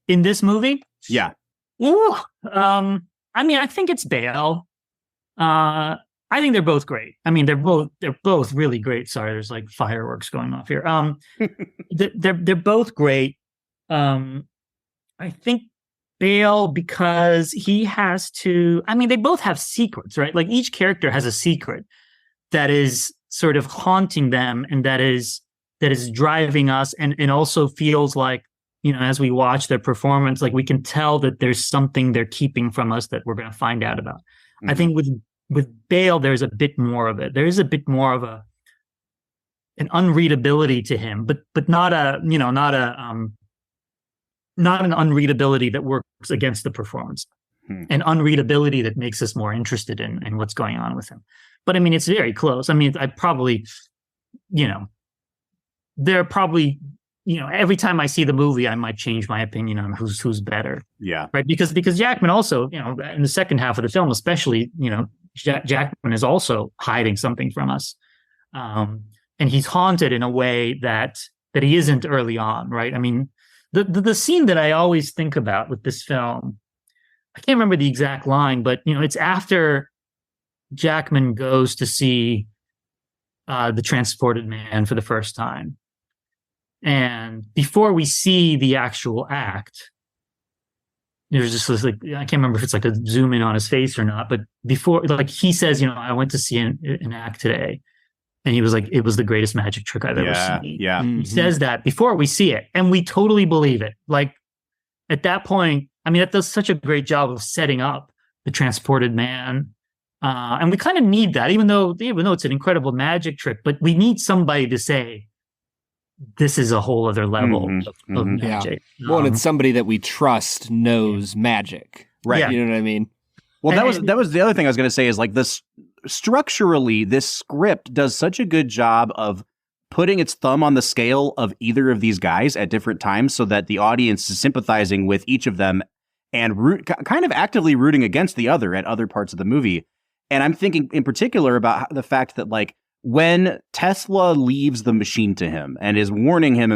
In this movie? Yeah. Ooh, I mean, I think it's Bale. I think they're both great. I mean, they're both really great. Sorry, there's like fireworks going off here. They're both great. I think Bale, because he has to. I mean, they both have secrets, right? Like each character has a secret that is sort of haunting them, and that is driving us, and also feels like, you know, as we watch their performance, like we can tell that there's something they're keeping from us that we're going to find out about. I think with Bale, there's a bit more of it. There is a bit more of an unreadability to him, but not an unreadability that works against the performance, an unreadability that makes us more interested in what's going on with him. But I mean, it's very close. I mean, I probably, you know, they're probably, you know, every time I see the movie, I might change my opinion on who's better. Yeah. Right. Because Jackman also, you know, in the second half of the film, especially, you know, Jackman is also hiding something from us. And he's haunted in a way that he isn't early on. Right. I mean, the scene that I always think about with this film, I can't remember the exact line, but, you know, it's after Jackman goes to see the transported man for the first time. And before we see the actual act, there's just this, like, I can't remember if it's like a zoom in on his face or not, but before, like, he says, you know, I went to see an act today. And he was like, it was the greatest magic trick I've ever seen. Yeah. He says that before we see it, and we totally believe it. Like, at that point, I mean, that does such a great job of setting up the transported man. And we kind of need that, even though it's an incredible magic trick, but we need somebody to say, this is a whole other level of magic. Yeah. Well, and it's somebody that we trust knows magic, right? Yeah. You know what I mean? Well, that was the other thing I was going to say, is like this structurally, this script does such a good job of putting its thumb on the scale of either of these guys at different times, so that the audience is sympathizing with each of them and kind of actively rooting against the other at other parts of the movie. And I'm thinking in particular about the fact that like when Tesla leaves the machine to him and is warning him,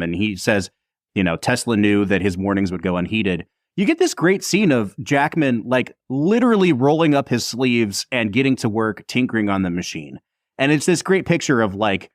and he says, Tesla knew that his warnings would go unheeded. You get this great scene of Jackman like literally rolling up his sleeves and getting to work tinkering on the machine. And it's this great picture of like,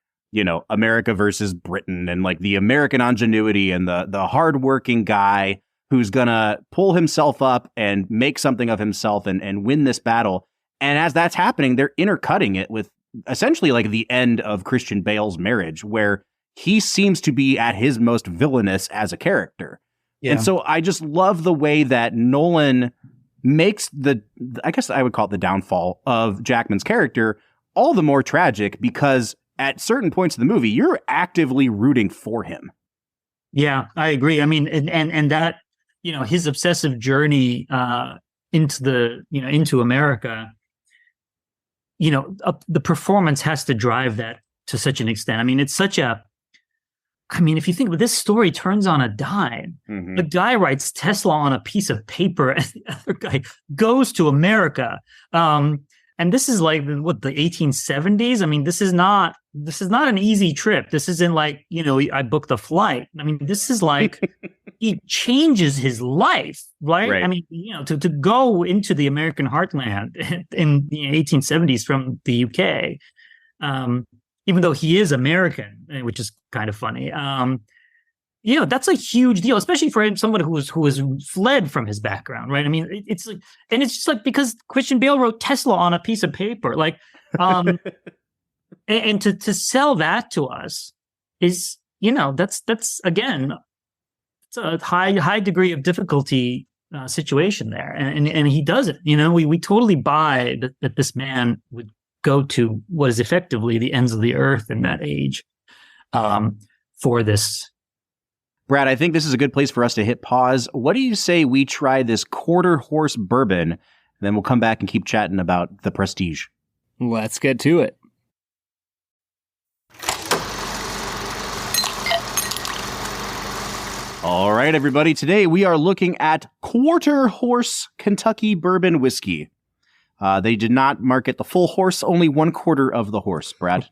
America versus Britain and like the American ingenuity and the hardworking guy who's gonna pull himself up and make something of himself and win this battle. And as that's happening, they're intercutting it with essentially like the end of Christian Bale's Marriage, where he seems to be at his most villainous as a character. Yeah. And so I just love the way that Nolan makes I guess I would call it the downfall of Jackman's character all the more tragic, because at certain points of the movie, you're actively rooting for him. Yeah, I agree. I mean, and that, his obsessive journey into America, the performance has to drive that to such an extent. I mean, it's such if you think about this, story turns on a dime. Mm-hmm. The guy writes Tesla on a piece of paper, and the other guy goes to America. And this is like the 1870s. I mean, this is not an easy trip. This isn't like, I booked a flight. I mean, this is like it changes his life, right? I mean, to go into the American heartland in the 1870s from the UK, even though he is American, which is kind of funny. That's a huge deal, especially for someone who has fled from his background, right? I mean, it's like, and it's just like because Christian Bale wrote Tesla on a piece of paper, like, and to sell that to us is, that's again, it's a high degree of difficulty situation there, and he does it. We totally buy that this man would go to what is effectively the ends of the earth in that age, for this. Brad, I think this is a good place for us to hit pause. What do you say we try this quarter horse bourbon, and then we'll come back and keep chatting about The Prestige? Let's get to it. All right, everybody. Today we are looking at quarter horse Kentucky bourbon whiskey. They did not market the full horse, only 1/4 of the horse, Brad.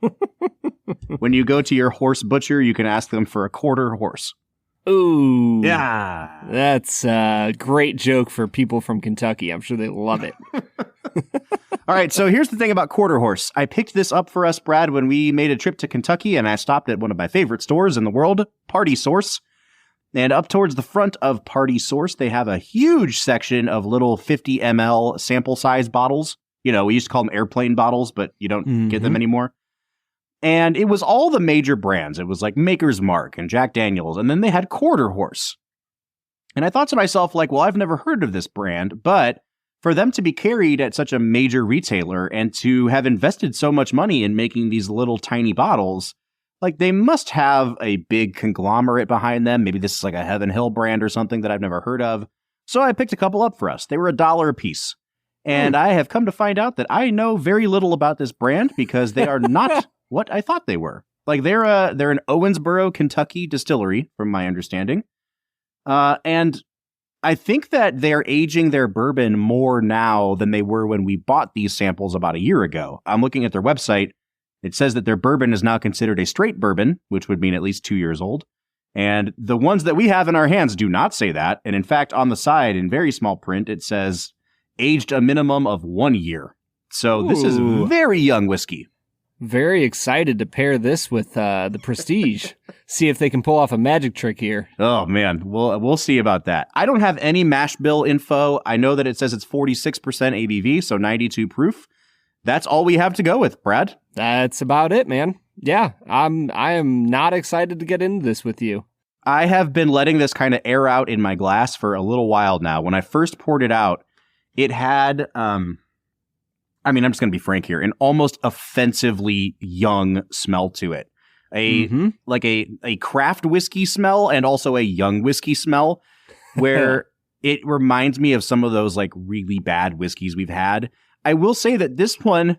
When you go to your horse butcher, you can ask them for a quarter horse. Ooh. Yeah. That's a great joke for people from Kentucky. I'm sure they love it. All right, so here's the thing about quarter horse. I picked this up for us, Brad, when we made a trip to Kentucky, and I stopped at one of my favorite stores in the world, Party Source. And up towards the front of Party Source, they have a huge section of little 50 ml sample size bottles. We used to call them airplane bottles, but you don't get them anymore. And it was all the major brands. It was like Maker's Mark and Jack Daniels. And then they had Quarter Horse. And I thought to myself, like, well, I've never heard of this brand, but for them to be carried at such a major retailer and to have invested so much money in making these little tiny bottles, like they must have a big conglomerate behind them. Maybe this is like a Heaven Hill brand or something that I've never heard of. So I picked a couple up for us. They were $1 a piece. And I have come to find out that I know very little about this brand because they are not what I thought they were. Like they're an Owensboro, Kentucky distillery, from my understanding. And I think that they're aging their bourbon more now than they were when we bought these samples about a year ago. I'm looking at their website. It says that their bourbon is now considered a straight bourbon, which would mean at least 2 years old. And the ones that we have in our hands do not say that. And in fact, on the side, in very small print, it says aged a minimum of 1 year. So this is very young whiskey. Very excited to pair this with the Prestige. See if they can pull off a magic trick here. Oh, man. We'll see about that. I don't have any mash bill info. I know that it says it's 46% ABV, so 92 proof. That's all we have to go with, Brad. That's about it, man. Yeah, I am not excited to get into this with you. I have been letting this kind of air out in my glass for a little while now. When I first poured it out, it had, I'm just going to be frank here, an almost offensively young smell to it. Like a craft whiskey smell and also a young whiskey smell where it reminds me of some of those like really bad whiskeys we've had. I will say that this one,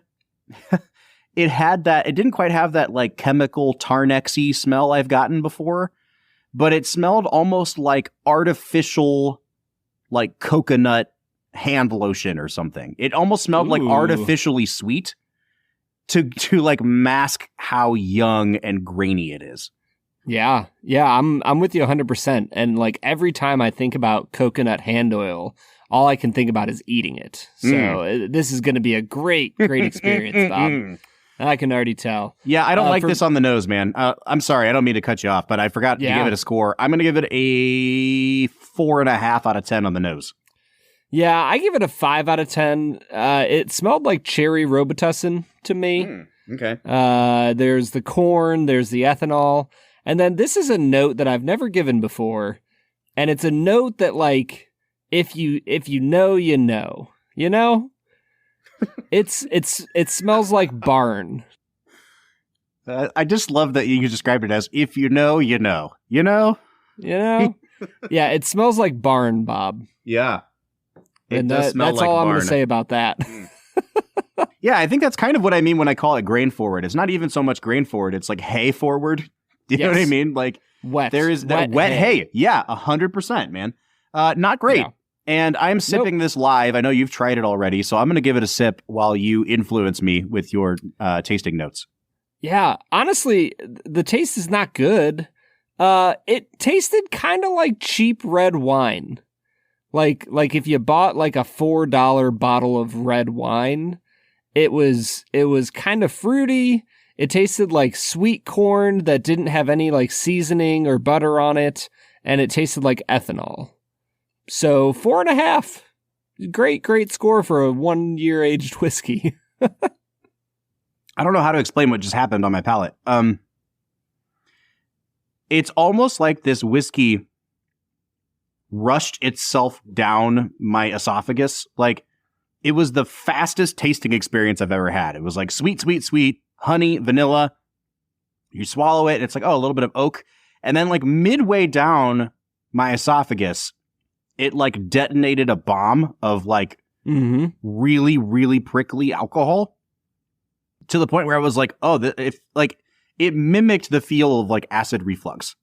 it didn't quite have that like chemical Tarnexy smell I've gotten before, but it smelled almost like artificial, like coconut hand lotion or something. It almost smelled like Ooh. artificially sweet to like mask how young and grainy it is. Yeah, I'm with you 100%. And like every time I think about coconut hand oil, all I can think about is eating it. So this is going to be a great experience, Bob. I can already tell. Yeah, I don't like this on the nose, man. I'm sorry, I don't mean to cut you off, but I forgot to give it a score. I'm going to give it a 4.5 out of 10 on the nose. Yeah, I give it a 5 out of 10. It smelled like cherry Robitussin to me. Okay. There's the corn, there's the ethanol. And then this is a note that I've never given before. And it's a note that, like, if you know, you know. You know? It smells like barn. I just love that you described it as if you know, you know. You know? You know? Yeah, it smells like barn, Bob. Yeah. And that's all I'm going to say about that. Yeah, I think that's kind of what I mean when I call it grain forward. It's not even so much grain forward. It's like hay forward. You know what I mean? Like wet. There is that wet hay. Yeah, 100%, man. Not great. Yeah. And I'm sipping this live. I know you've tried it already, so I'm going to give it a sip while you influence me with your tasting notes. Yeah, honestly, the taste is not good. It tasted kind of like cheap red wine. Like if you bought like a $4 bottle of red wine, it was kind of fruity. It tasted like sweet corn that didn't have any like seasoning or butter on it, and it tasted like ethanol. So 4.5. Great score for a 1-year aged whiskey. I don't know how to explain what just happened on my palate. It's almost like this whiskey rushed itself down my esophagus. Like, it was the fastest tasting experience I've ever had. It was like sweet, honey, vanilla. You swallow it, and it's like, oh, a little bit of oak. And then like midway down my esophagus, it like detonated a bomb of like really, really prickly alcohol to the point where I was like, oh, it mimicked the feel of like acid reflux.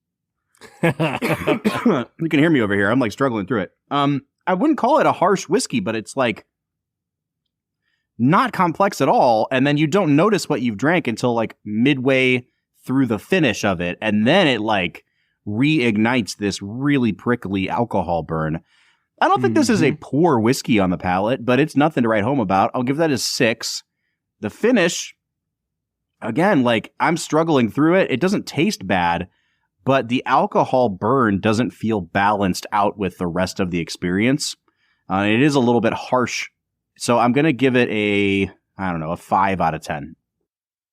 You can hear me over here. I'm like struggling through it. I wouldn't call it a harsh whiskey, but it's like not complex at all. And then you don't notice what you've drank until like midway through the finish of it. And then it like reignites this really prickly alcohol burn. I don't think this is a poor whiskey on the palate, but it's nothing to write home about. I'll give that a 6. The finish, again, like I'm struggling through it. It doesn't taste bad, but the alcohol burn doesn't feel balanced out with the rest of the experience. It is a little bit harsh. So I'm going to give it a 5 out of 10.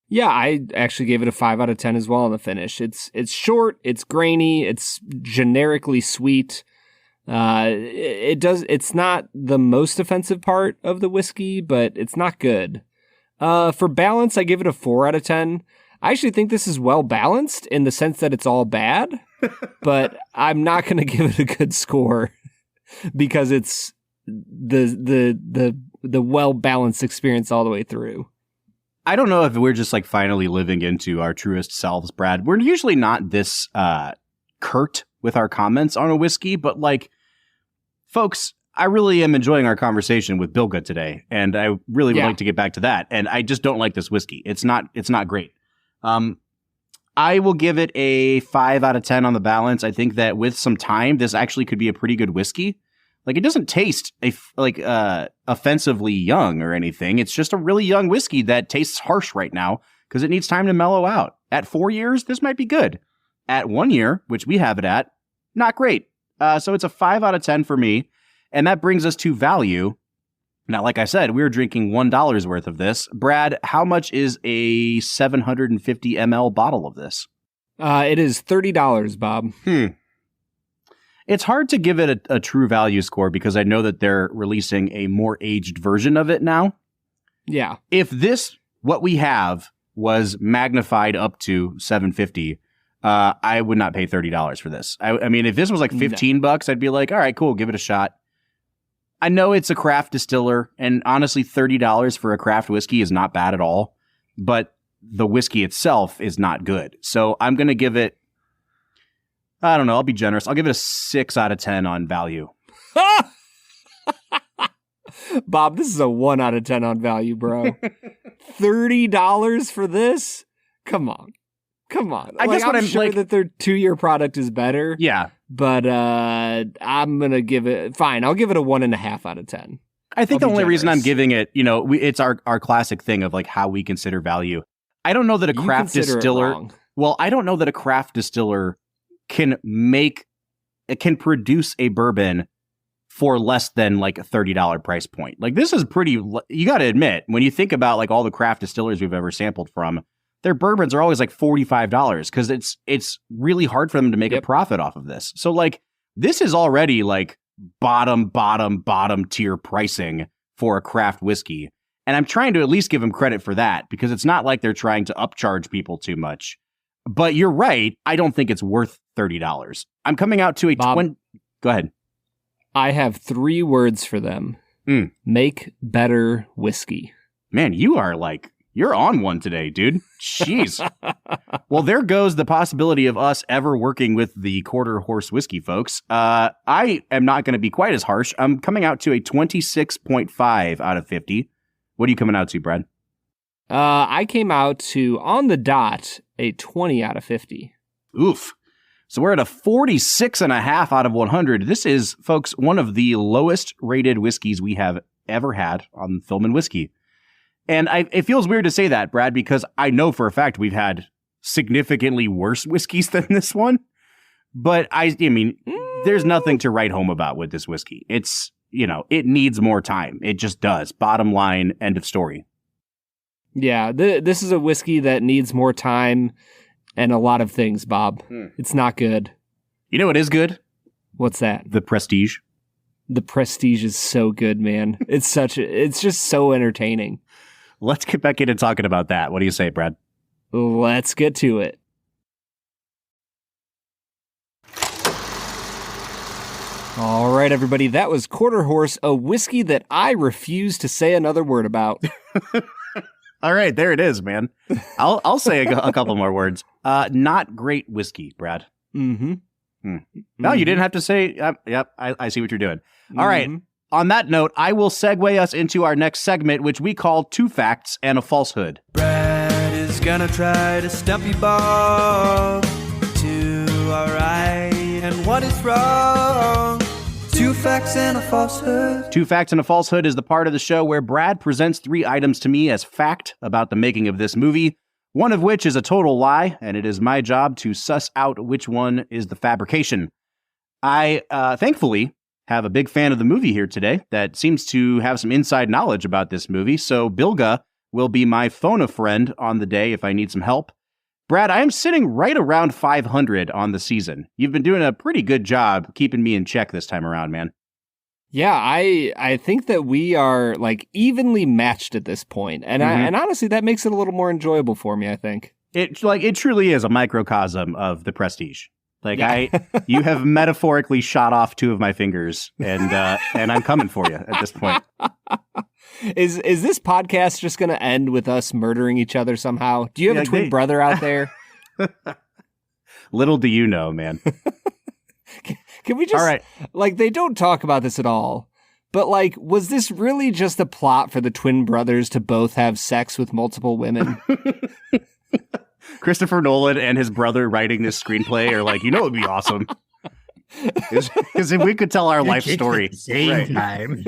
Yeah, I actually gave it a 5 out of 10 as well on the finish. It's short, it's grainy, it's generically sweet. It's not the most offensive part of the whiskey, but it's not good. For balance, I give it a 4 out of 10. I actually think this is well balanced in the sense that it's all bad, but I'm not going to give it a good score because it's the well balanced experience all the way through. I don't know if we're just like finally living into our truest selves, Brad. We're usually not this curt with our comments on a whiskey, but like, folks, I really am enjoying our conversation with Bilge today, and I really would like to get back to that. And I just don't like this whiskey. It's not great. I will give it a 5 out of 10 on the balance. I think that with some time, this actually could be a pretty good whiskey. Like, it doesn't taste offensively young or anything. It's just a really young whiskey that tastes harsh right now because it needs time to mellow out. At 4 years, this might be good. At 1 year, which we have it at, not great. So it's a 5 out of 10 for me. And that brings us to value. Now, like I said, we're drinking $1 worth of this. Brad, how much is a 750 ml bottle of this? It is $30, Bob. It's hard to give it a true value score because I know that they're releasing a more aged version of it now. Yeah. If what we have was magnified up to 750, I would not pay $30 for this. I mean, if this was like $15, I'd be like, all right, cool, give it a shot. I know it's a craft distiller, and honestly, $30 for a craft whiskey is not bad at all, but the whiskey itself is not good. So I'm going to give it, I don't know, I'll be generous. I'll give it a 6 out of 10 on value. Bob, this is a 1 out of 10 on value, bro. $30 for this? Come on. I guess what I'm sure like, that their 2-year product is better. Yeah. But I'm going to give it, fine, I'll give it a 1.5 out of 10. I think the only reason I'm generous. giving it, it's our classic thing of like how we consider value. I don't know that a You craft consider it distiller, wrong. well, I don't know that a craft distiller can produce a bourbon for less than like a $30 price point. Like this is pretty, you got to admit, when you think about like all the craft distillers we've ever sampled from, their bourbons are always like $45 because it's really hard for them to make a profit off of this. So like this is already like bottom tier pricing for a craft whiskey. And I'm trying to at least give them credit for that because it's not like they're trying to upcharge people too much. But you're right. I don't think it's worth $30. I'm coming out to a Bob, Go ahead. I have 3 words for them. Make better whiskey. Man, you're on one today, dude. Jeez. Well, there goes the possibility of us ever working with the Quarter Horse Whiskey folks. I am not going to be quite as harsh. I'm coming out to a 26.5 out of 50. What are you coming out to, Brad? I came out to, on the dot, a 20 out of 50. Oof. So we're at a 46.5 out of 100. This is, folks, one of the lowest rated whiskeys we have ever had on Film and Whiskey. And it feels weird to say that, Brad, because I know for a fact we've had significantly worse whiskeys than this one. But I mean, there's nothing to write home about with this whiskey. It's, it needs more time. It just does. Bottom line, end of story. Yeah, this is a whiskey that needs more time and a lot of things, Bob. It's not good. You know what is good? What's that? The Prestige. The Prestige is so good, man. It's just so entertaining. Let's get back into talking about that. What do you say, Brad? Let's get to it. All right, everybody. That was Quarter Horse, a whiskey that I refuse to say another word about. All right, there it is, man. I'll say a couple more words. Not great whiskey, Brad. Mm-hmm. No, you didn't have to say. Yep, I see what you're doing. All right. On that note, I will segue us into our next segment, which we call 2 Facts and a Falsehood. Brad is gonna try to stump you, Bob, to our right and what is wrong. 2 facts and a falsehood. 2 Facts and a Falsehood is the part of the show where Brad presents 3 items to me as fact about the making of this movie, one of which is a total lie, and it is my job to suss out which one is the fabrication. I, thankfully, have a big fan of the movie here today that seems to have some inside knowledge about this movie, so Bilge will be my phone-a-friend on the day if I need some help. Brad, I am sitting right around 500 on the season. You've been doing a pretty good job keeping me in check this time around, man. Yeah, I think that we are like evenly matched at this point, and and honestly, that makes it a little more enjoyable for me. I think it truly is a microcosm of the Prestige. Like you have metaphorically shot off 2 of my fingers, and I'm coming for you at this point. Is this podcast just going to end with us murdering each other somehow? Do you have a twin brother out there? Little do you know, man. Can we just, all right. Like, they don't talk about this at all, but like, was this really just a plot for the twin brothers to both have sex with multiple women? Christopher Nolan and his brother writing this screenplay are like, it would be awesome. Because if we could tell our life story. Same time.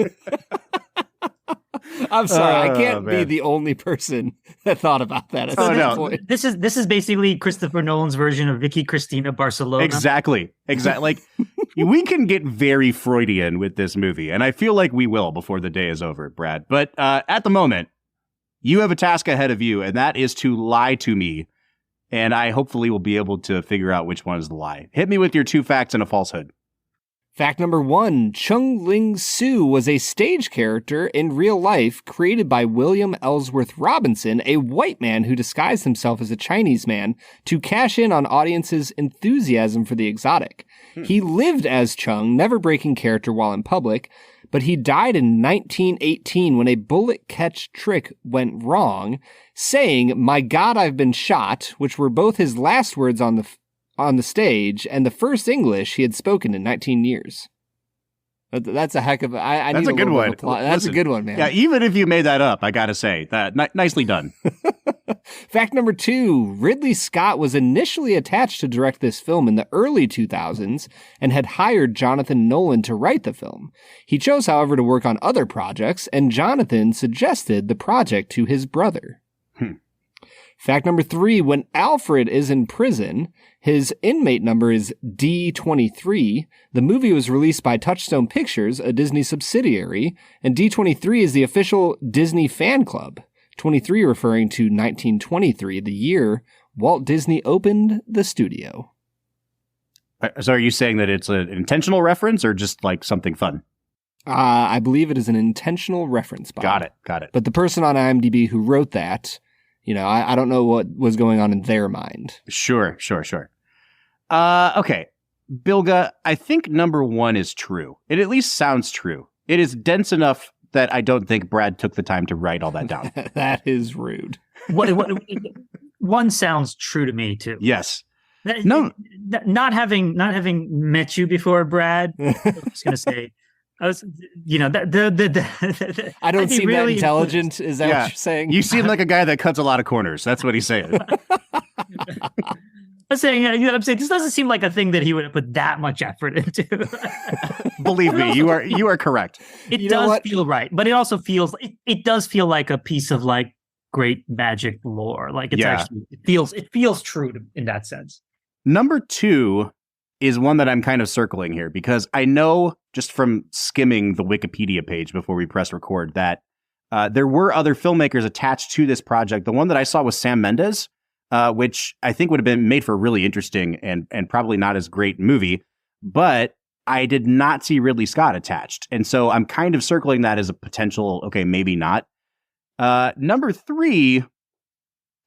I'm sorry, I can't be the only person that thought about that at this point. This is basically Christopher Nolan's version of Vicky Cristina Barcelona. Exactly. Like, we can get very Freudian with this movie, and I feel like we will before the day is over, Brad. But at the moment, you have a task ahead of you, and that is to lie to me, and I hopefully will be able to figure out which one is the lie. Hit me with your 2 facts and a falsehood. Fact number 1, Chung Ling Soo was a stage character in real life created by William Ellsworth Robinson, a white man who disguised himself as a Chinese man to cash in on audiences' enthusiasm for the exotic. He lived as Chung, never breaking character while in public, but he died in 1918 when a bullet catch trick went wrong, saying, "My God, I've been shot," which were both his last words on the stage, and the first English he had spoken in 19 years. That's a heck of a... I That's need a good one. That's a good one, man. Yeah, even if you made that up, I gotta say, that nicely done. Fact number 2, Ridley Scott was initially attached to direct this film in the early 2000s and had hired Jonathan Nolan to write the film. He chose, however, to work on other projects, and Jonathan suggested the project to his brother. Fact number 3, when Alfred is in prison, his inmate number is D23. The movie was released by Touchstone Pictures, a Disney subsidiary, and D23 is the official Disney fan club. 23 referring to 1923, the year Walt Disney opened the studio. So are you saying that it's an intentional reference or just like something fun? I believe it is an intentional reference. Bob. Got it. But the person on IMDb who wrote that, I don't know what was going on in their mind. Sure. Okay. Bilge, I think number 1 is true. It at least sounds true. It is dense enough that I don't think Brad took the time to write all that down. That is rude. What, one sounds true to me too. Yes. No, not having met you before, Brad. I was going to say, I don't seem that intelligent. Is that what you're saying? You seem like a guy that cuts a lot of corners. That's what he's saying. I'm saying, this doesn't seem like a thing that he would have put that much effort into. Believe me, you are correct. It does feel right, but it also feels it does feel like a piece of like great magic lore. Like it's actually it feels true in that sense. Number 2 is one that I'm kind of circling here because I know just from skimming the Wikipedia page before we press record that there were other filmmakers attached to this project. The one that I saw was Sam Mendes. Which I think would have been made for a really interesting and probably not as great movie, but I did not see Ridley Scott attached. And so I'm kind of circling that as a potential, okay, maybe not. Number 3,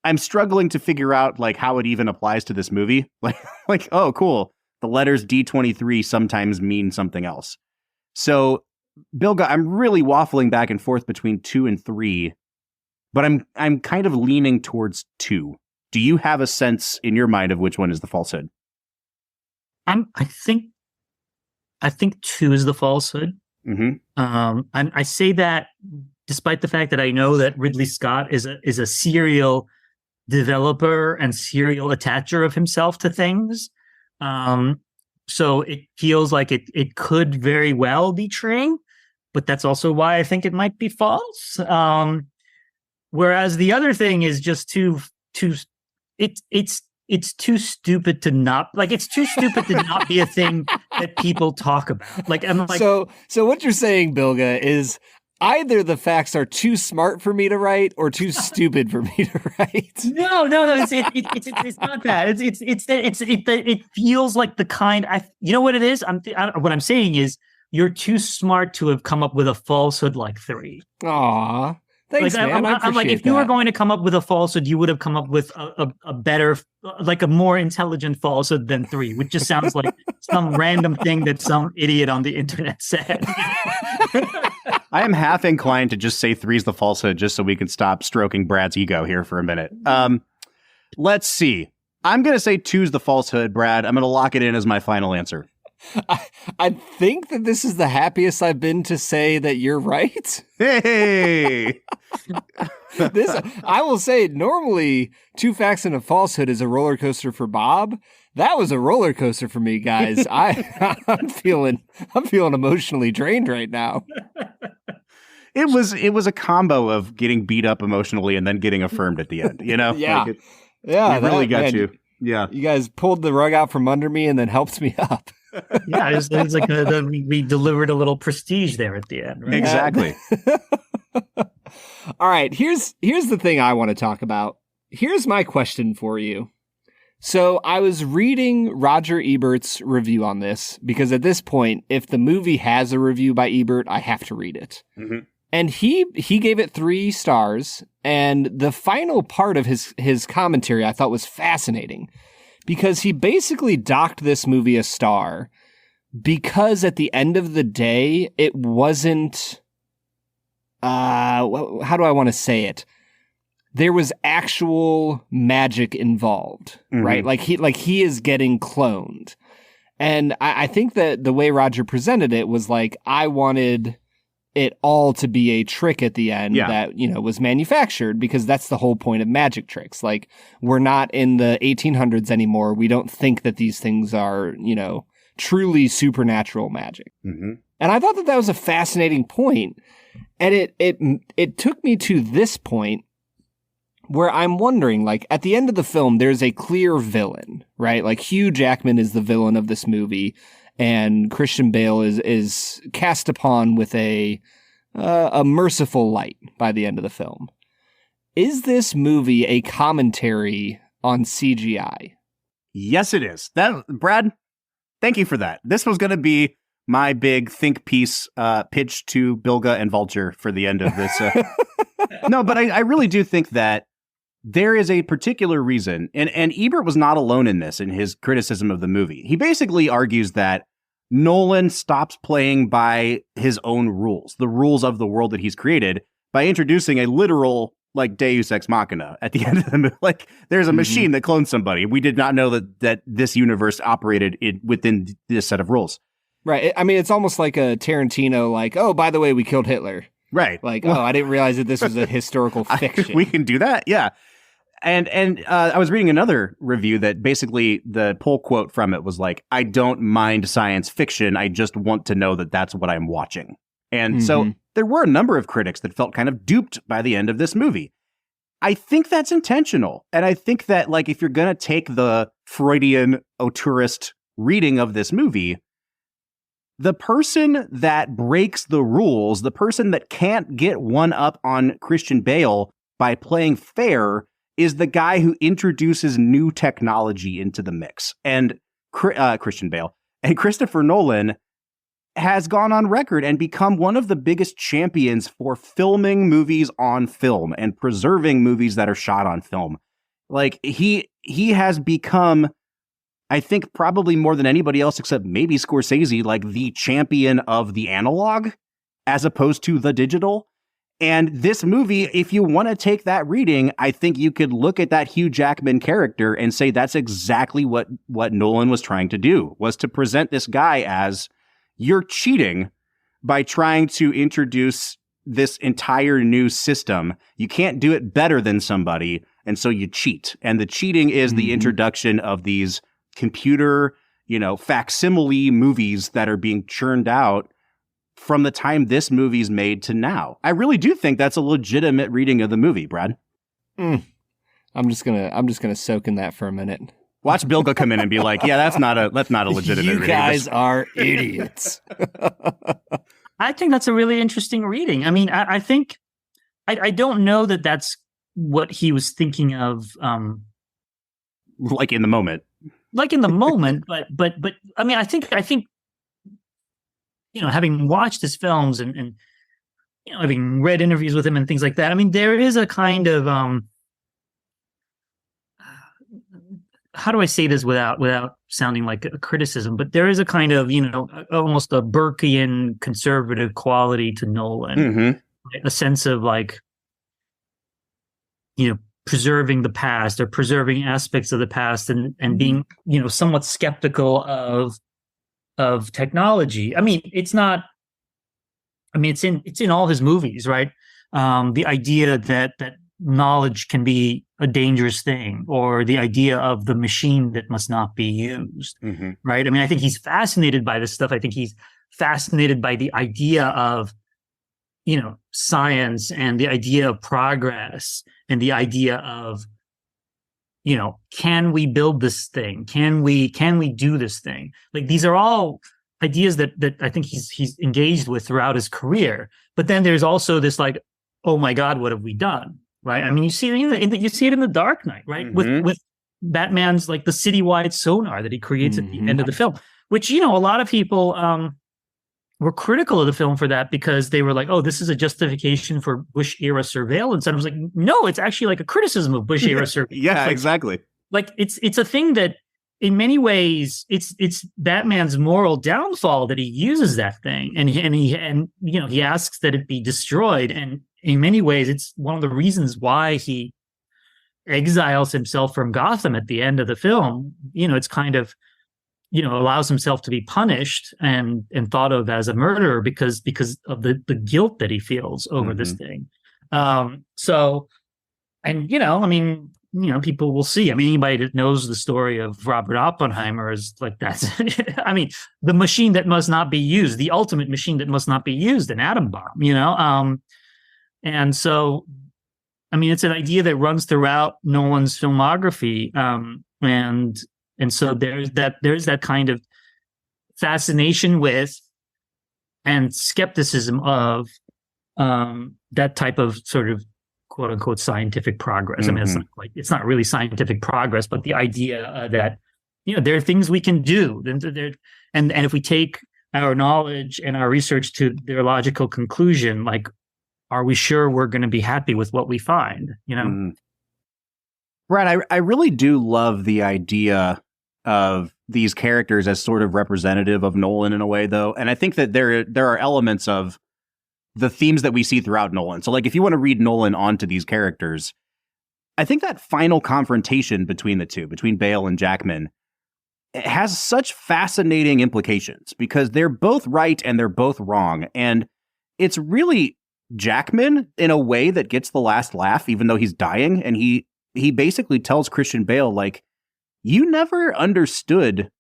I'm struggling to figure out like how it even applies to this movie. Like, oh, cool. The letters D23 sometimes mean something else. So, Bilge, I'm really waffling back and forth between 2 and 3, but I'm kind of leaning towards 2. Do you have a sense in your mind of which one is the falsehood? I think 2 is the falsehood. Mm-hmm. I say that despite the fact that I know that Ridley Scott is a serial developer and serial attacher of himself to things. So it feels like it could very well be true, but that's also why I think it might be false. Whereas the other thing is just too. It's too stupid to not be a thing that people talk about. Like I'm like so what you're saying, Bilge, is either the facts are too smart for me to write or too stupid for me to write. No. It's not that. It feels like the kind. You know what it is? What I'm saying is you're too smart to have come up with a falsehood like 3. Aw. Thanks, man. I'm like, if you were going to come up with a falsehood, you would have come up with a better, like a more intelligent falsehood than 3, which just sounds like some random thing that some idiot on the internet said. I am half inclined to just say 3 is the falsehood just so we can stop stroking Brad's ego here for a minute. Let's see. I'm going to say 2 is the falsehood, Brad. I'm going to lock it in as my final answer. I think that this is the happiest I've been to say that you're right. Hey! I will say, normally, 2 facts and a falsehood is a roller coaster for Bob. That was a roller coaster for me, guys. I'm feeling emotionally drained right now. It was a combo of getting beat up emotionally and then getting affirmed at the end. Yeah, it man, really got you. Yeah, you guys pulled the rug out from under me and then helped me up. Yeah, it's like we delivered a little prestige there at the end. Right? Exactly. All right, here's the thing I want to talk about. Here's my question for you. So I was reading Roger Ebert's review on this because at this point, if the movie has a review by Ebert, I have to read it. Mm-hmm. And he gave it 3 stars, and the final part of his commentary I thought was fascinating. Because he basically docked this movie a star because at the end of the day, it wasn't, how do I want to say it? There was actual magic involved, right? Like he is getting cloned. And I think that the way Roger presented it was like, I wanted it all to be a trick at the end that, was manufactured, because that's the whole point of magic tricks. Like, we're not in the 1800s anymore. We don't think that these things are, truly supernatural magic. Mm-hmm. And I thought that was a fascinating point. And it took me to this point where I'm wondering, like, at the end of the film, there's a clear villain, right? Like, Hugh Jackman is the villain of this movie, and Christian Bale is cast upon with a merciful light by the end of the film. Is this movie a commentary on CGI? Yes, it is. Brad, thank you for that. This was going to be my big think piece pitch to Bilge and Vulture for the end of this. No, but I really do think that there is a particular reason, and Ebert was not alone in this, in his criticism of the movie. He basically argues that Nolan stops playing by his own rules, the rules of the world that he's created, by introducing a literal, like, Deus Ex Machina at the end of the movie. Like, there's a machine that clones somebody. We did not know that this universe operated within this set of rules. Right. I mean, it's almost like a Tarantino, like, oh, by the way, we killed Hitler. Right. Like, I didn't realize that this was a historical fiction. We can do that? Yeah. And I was reading another review that basically the pull quote from it was like, I don't mind science fiction. I just want to know that that's what I'm watching. And so there were a number of critics that felt kind of duped by the end of this movie. I think that's intentional. And I think that, like, if you're going to take the Freudian auteurist reading of this movie, the person that breaks the rules, the person that can't get one up on Christian Bale by playing fair, is the guy who introduces new technology into the mix. And Christian Bale and Christopher Nolan has gone on record and become one of the biggest champions for filming movies on film and preserving movies that are shot on film. Like, he has become, I think, probably more than anybody else except maybe Scorsese, like, the champion of the analog as opposed to the digital. And this movie, if you want to take that reading, I think you could look at that Hugh Jackman character and say that's exactly what Nolan was trying to do, was to present this guy as, you're cheating by trying to introduce this entire new system. You can't do it better than somebody, and so you cheat. And the cheating is the introduction of these computer, facsimile movies that are being churned out from the time this movie's made to now. I really do think that's a legitimate reading of the movie, Brad. I'm just gonna soak in that for a minute. Watch Bilge come in and be like, "Yeah, that's not a legitimate reading." You guys are idiots. I think that's a really interesting reading. I mean, I think I don't know that that's what he was thinking of. Like in the moment, but I mean, I think. Having watched his films and having read interviews with him and things like that, I mean, there is a kind of how do I say this without sounding like a criticism? But there is a kind of almost a Burkean conservative quality to Nolan, a sense of like preserving the past or preserving aspects of the past and being somewhat skeptical of technology. I mean, it's in all his movies, right? The idea that knowledge can be a dangerous thing, or the idea of the machine that must not be used, right? I mean, I think he's fascinated by this stuff. I think he's fascinated by the idea of, science and the idea of progress and the idea of, can we build this thing? Can we do this thing? Like, these are all ideas that I think he's engaged with throughout his career. But then there's also this like, oh my God, what have we done? Right? I mean, you see it in The Dark Knight, right? With Batman's like the citywide sonar that he creates at the end of the film, which a lot of people were critical of the film for that, because they were like, oh, this is a justification for Bush era surveillance. And I was like, no, it's actually like a criticism of Bush era surveillance. Yeah, exactly. Like it's a thing that in many ways it's Batman's moral downfall that he uses that thing and he asks that it be destroyed. And in many ways, it's one of the reasons why he exiles himself from Gotham at the end of the film. It's kind of allows himself to be punished and thought of as a murderer because of the guilt that he feels over this thing. So, and I mean, people will see. I mean, anybody that knows the story of Robert Oppenheimer is like, that's, I mean, the machine that must not be used, the ultimate machine that must not be used, an atom bomb, and so, I mean, it's an idea that runs throughout Nolan's filmography. And so there's that kind of fascination with and skepticism of that type of sort of quote unquote scientific progress. I mean, it's not really scientific progress, but the idea that there are things we can do, and if we take our knowledge and our research to their logical conclusion, like, are we sure we're going to be happy with what we find? Brad, I really do love the idea of these characters as sort of representative of Nolan in a way, though. And I think that there are elements of the themes that we see throughout Nolan. So, like, if you want to read Nolan onto these characters, I think that final confrontation between the two, between Bale and Jackman, it has such fascinating implications because they're both right and they're both wrong. And it's really Jackman in a way that gets the last laugh, even though he's dying. And he basically tells Christian Bale, like, you never understood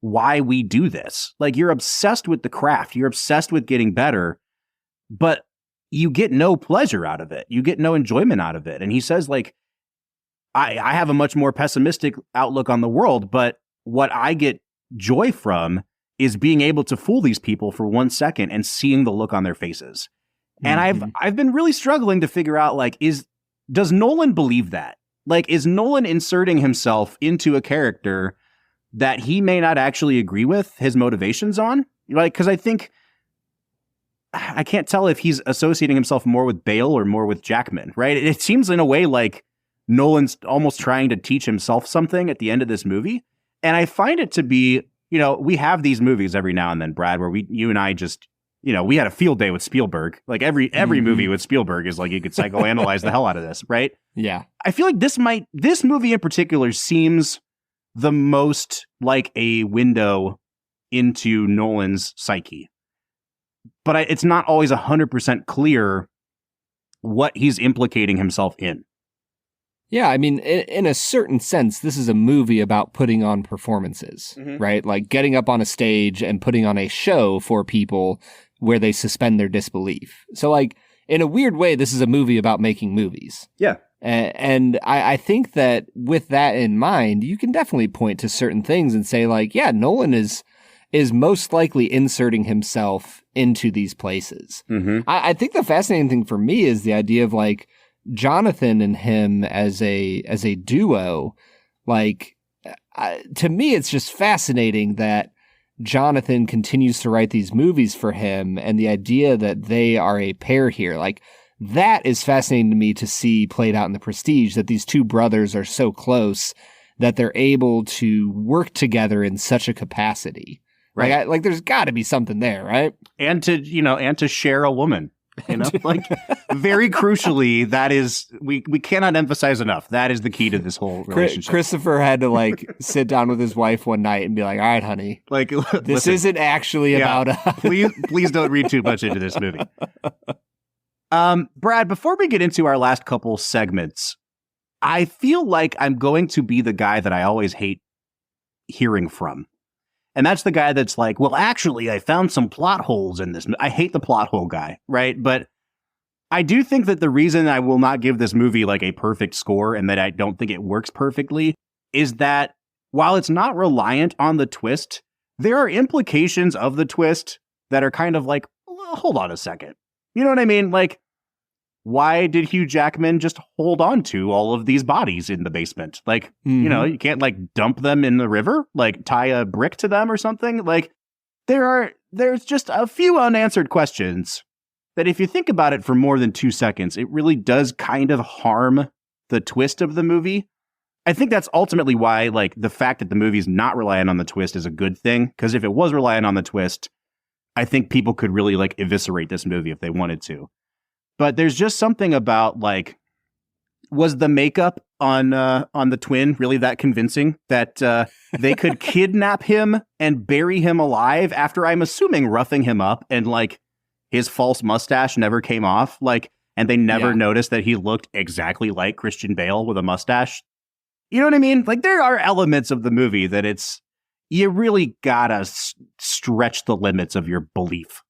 why we do this. Like, you're obsessed with the craft. You're obsessed with getting better, but you get no pleasure out of it. You get no enjoyment out of it. And he says, like, I have a much more pessimistic outlook on the world, but what I get joy from is being able to fool these people for 1 second and seeing the look on their faces. And I've been really struggling to figure out, like, does Nolan believe that? Like, is Nolan inserting himself into a character that he may not actually agree with his motivations on? Like, because I can't tell if he's associating himself more with Bale or more with Jackman, right? It seems in a way like Nolan's almost trying to teach himself something at the end of this movie. And I find it to be, we have these movies every now and then, Brad, where you and I just, we had a field day with Spielberg. Like every movie with Spielberg is like, you could psychoanalyze the hell out of this, right? Yeah. I feel like this movie in particular seems the most like a window into Nolan's psyche. But it's not always 100% clear what he's implicating himself in. Yeah, I mean, in a certain sense, this is a movie about putting on performances, right? Like getting up on a stage and putting on a show for people where they suspend their disbelief. So, like, in a weird way, this is a movie about making movies. Yeah. And I think that with that in mind, you can definitely point to certain things and say, like, yeah, Nolan is most likely inserting himself into these places. I think the fascinating thing for me is the idea of, like, Jonathan and him as a duo. Like, to me, it's just fascinating that Jonathan continues to write these movies for him, and the idea that they are a pair here, like, that is fascinating to me to see played out in The Prestige, that these two brothers are so close that they're able to work together in such a capacity. Right. Like there's got to be something there, right? And to share a woman. Like, very crucially, that is, we cannot emphasize enough. That is the key to this whole relationship. Christopher had to, like, sit down with his wife one night and be like, all right, honey, like, this isn't actually about us. Please don't read too much into this movie. Brad, before we get into our last couple segments, I feel like I'm going to be the guy that I always hate hearing from. And that's the guy that's like, well, actually, I found some plot holes in this. I hate the plot hole guy, right? But I do think that the reason I will not give this movie like a perfect score and that I don't think it works perfectly is that while it's not reliant on the twist, there are implications of the twist that are kind of like, well, hold on a second. You know what I mean? Like, why did Hugh Jackman just hold on to all of these bodies in the basement? Like, you can't, like, dump them in the river, like tie a brick to them or something. Like, there's just a few unanswered questions that if you think about it for more than 2 seconds, it really does kind of harm the twist of the movie. I think that's ultimately why, like, the fact that the movie's not relying on the twist is a good thing. Because if it was relying on the twist, I think people could really, like, eviscerate this movie if they wanted to. But there's just something about, like, was the makeup on the twin really that convincing that they could kidnap him and bury him alive after, I'm assuming, roughing him up, and like his false mustache never came off, like, and they never noticed that he looked exactly like Christian Bale with a mustache. You know what I mean? Like, there are elements of the movie that you really gotta stretch the limits of your belief.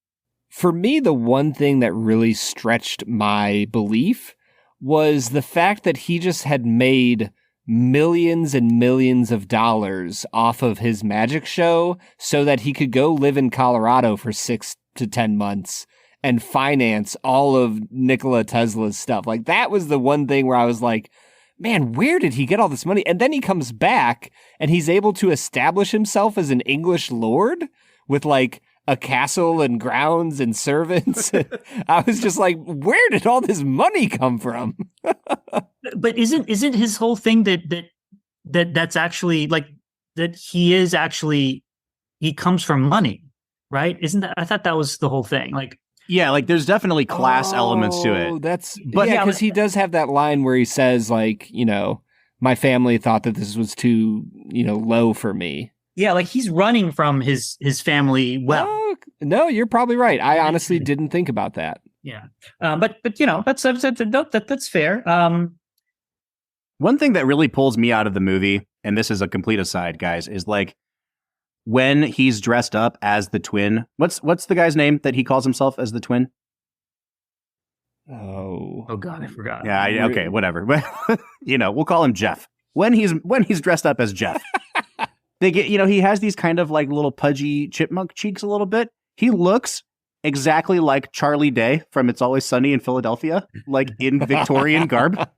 For me, the one thing that really stretched my belief was the fact that he just had made millions and millions of dollars off of his magic show so that he could go live in Colorado for 6 to 10 months and finance all of Nikola Tesla's stuff. Like, that was the one thing where I was like, man, where did he get all this money? And then he comes back and he's able to establish himself as an English lord with like a castle and grounds and servants. I was just like, where did all this money come from? But isn't his whole thing that's actually like that he comes from money, right? Isn't that, I thought that was the whole thing. Like, yeah, like there's definitely class elements to it. But yeah, because he does have that line where he says, like, you know, my family thought that this was too, you know, low for me. Yeah, like he's running from his family. Well, no, you're probably right. I honestly didn't think about that. Yeah, but you know, that's fair. One thing that really pulls me out of the movie, and this is a complete aside, guys, is like when he's dressed up as the twin. What's the guy's name that he calls himself as the twin? Oh God, I forgot. Yeah, okay, whatever. You know, we'll call him Jeff. When he's dressed up as Jeff. They get, you know, he has these kind of like little pudgy chipmunk cheeks a little bit. He looks exactly like Charlie Day from It's Always Sunny in Philadelphia, like in Victorian garb.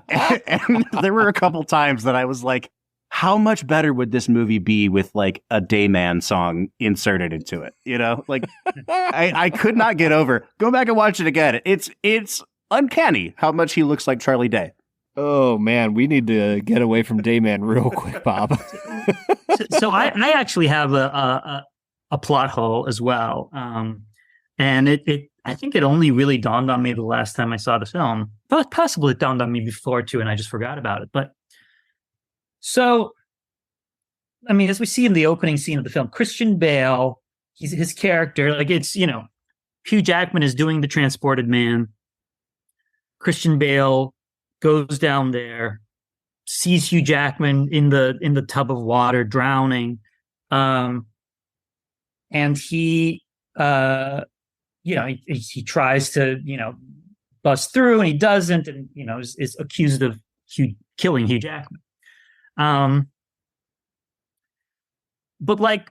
And there were a couple times that I was like, how much better would this movie be with like a Dayman song inserted into it? You know, like I could not get over. Go back and watch it again. It's uncanny how much he looks like Charlie Day. Oh man, we need to get away from Dayman real quick, Bob. So I actually have a plot hole as well, and it I think it only really dawned on me the last time I saw the film, but possibly it dawned on me before too, and I just forgot about it. But so, I mean, as we see in the opening scene of the film, Christian Bale, his character, like it's, you know, Hugh Jackman is doing the transported man. Christian Bale goes down there, sees Hugh Jackman in the tub of water drowning, and he you know, he tries to, you know, bust through and he doesn't, and you know is accused of killing Hugh Jackman. But like,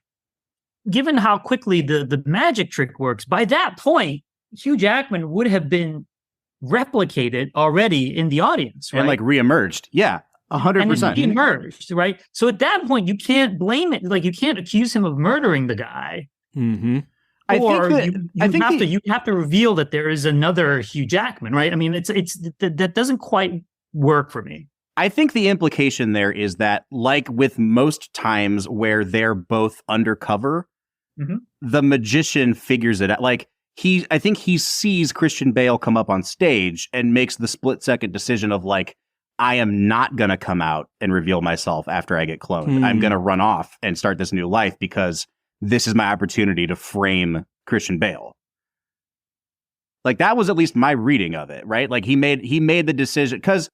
given how quickly the magic trick works, by that point Hugh Jackman would have been replicated already in the audience, right? And like reemerged. Yeah, 100%. Reemerged, right? So at that point, you can't blame it. Like, you can't accuse him of murdering the guy. Mm-hmm. You have to reveal that there is another Hugh Jackman, right? I mean, that doesn't quite work for me. I think the implication there is that, like with most times where they're both undercover, the magician figures it out. Like, I think he sees Christian Bale come up on stage and makes the split-second decision of like, I am not going to come out and reveal myself after I get cloned. I'm going to run off and start this new life because this is my opportunity to frame Christian Bale. Like, that was at least my reading of it, right? Like, he made the decision because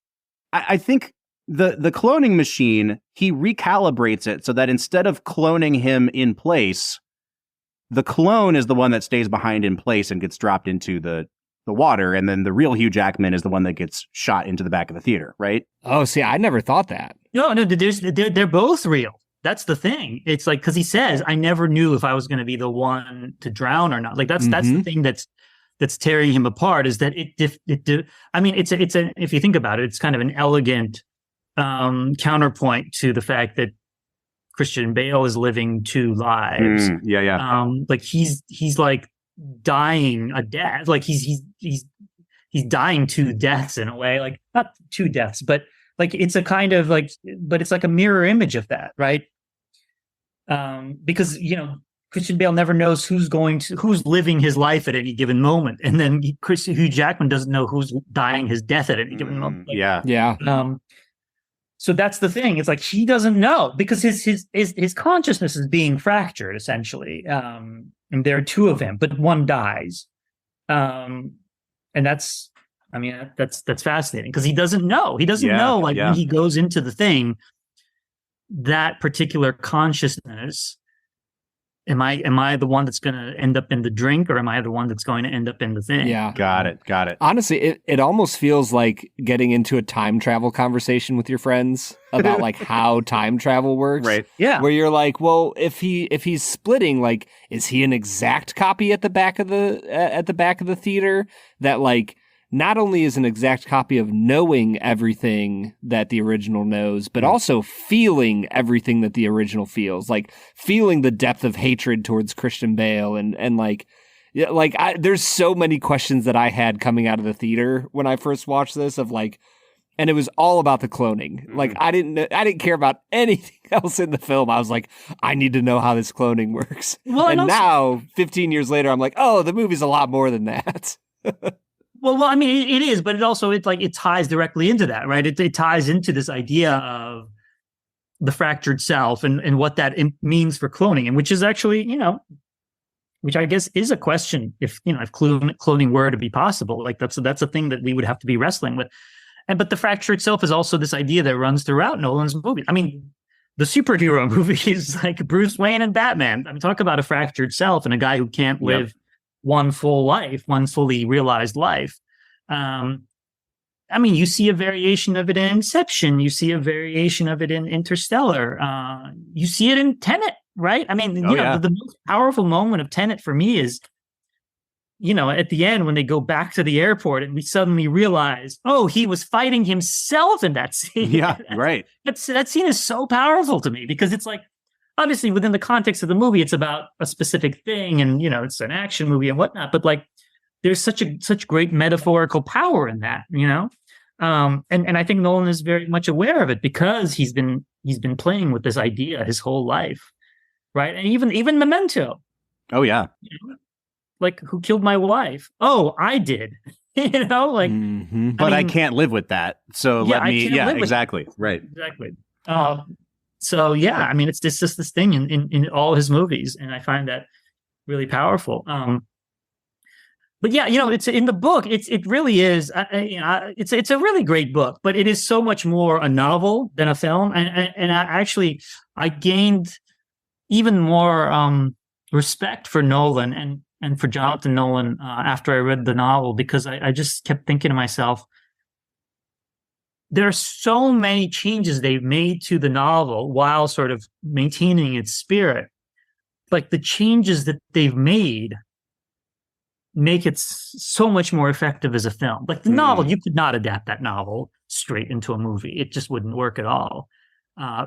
I think the cloning machine, he recalibrates it so that instead of cloning him in place, the clone is the one that stays behind in place and gets dropped into the water, and then the real Hugh Jackman is the one that gets shot into the back of the theater, right? Oh, see, I never thought that. No, they're both real. That's the thing. It's like, because he says, I never knew if I was going to be the one to drown or not. Like, that's the thing that's tearing him apart, is that I mean, it's if you think about it, it's kind of an elegant counterpoint to the fact that Christian Bale is living two lives. Like he's like dying a death. Like he's dying two deaths in a way. Like, not two deaths, but like it's a kind of like, but it's like a mirror image of that, right? Because, you know, Christian Bale never knows who's living his life at any given moment, and then Hugh Jackman doesn't know who's dying his death at any given moment. Like, yeah. So that's the thing. It's like he doesn't know because his consciousness is being fractured essentially. And there are two of him, but one dies. And that's fascinating because he doesn't know. He doesn't know when he goes into the thing, that particular consciousness. Am I the one that's going to end up in the drink, or am I the one that's going to end up in the thing? Yeah. Got it. Honestly, it almost feels like getting into a time travel conversation with your friends about like how time travel works. Right. Yeah. Where you're like, well, if he's splitting, like, is he an exact copy at the back of the theater that like not only is an exact copy of knowing everything that the original knows, but also feeling everything that the original feels, like feeling the depth of hatred towards Christian Bale and there's so many questions that I had coming out of the theater when I first watched this of like, and it was all about the cloning. Like I didn't care about anything else in the film. I was like, I need to know how this cloning works. Well, and now 15 years later, I'm like, oh, the movie's a lot more than that. Well, I mean, it is, but it ties directly into that, right? It ties into this idea of the fractured self and what that means for cloning, and which is actually, which I guess is a question if cloning were to be possible. Like that's a thing that we would have to be wrestling with. But the fracture itself is also this idea that runs throughout Nolan's movie. I mean, the superhero movies like Bruce Wayne and Batman. I mean, talk about a fractured self and a guy who can't live one full life, one fully realized life. I mean, you see a variation of it in Inception. You see a variation of it in Interstellar. You see it in Tenet, right? I mean, the most powerful moment of Tenet for me is, at the end when they go back to the airport and we suddenly realize, oh, he was fighting himself in that scene. Yeah, right. That scene is so powerful to me because it's like, obviously, within the context of the movie, it's about a specific thing, and it's an action movie and whatnot. But like, there's such great metaphorical power in that, and I think Nolan is very much aware of it because he's been playing with this idea his whole life, right? And even Memento. Oh yeah, like who killed my wife? Oh, I did. But I can't live with that. So let me. Yeah, exactly. Right. Exactly. So yeah, I mean, it's just this thing in all his movies, and I find that really powerful. But yeah, it's in the book. It really is. It's a really great book, but it is so much more a novel than a film. And I gained even more respect for Nolan and for Jonathan Nolan after I read the novel, because I just kept thinking to myself, there are so many changes they've made to the novel while sort of maintaining its spirit. Like the changes that they've made make it so much more effective as a film. Like the novel, you could not adapt that novel straight into a movie. It just wouldn't work at all.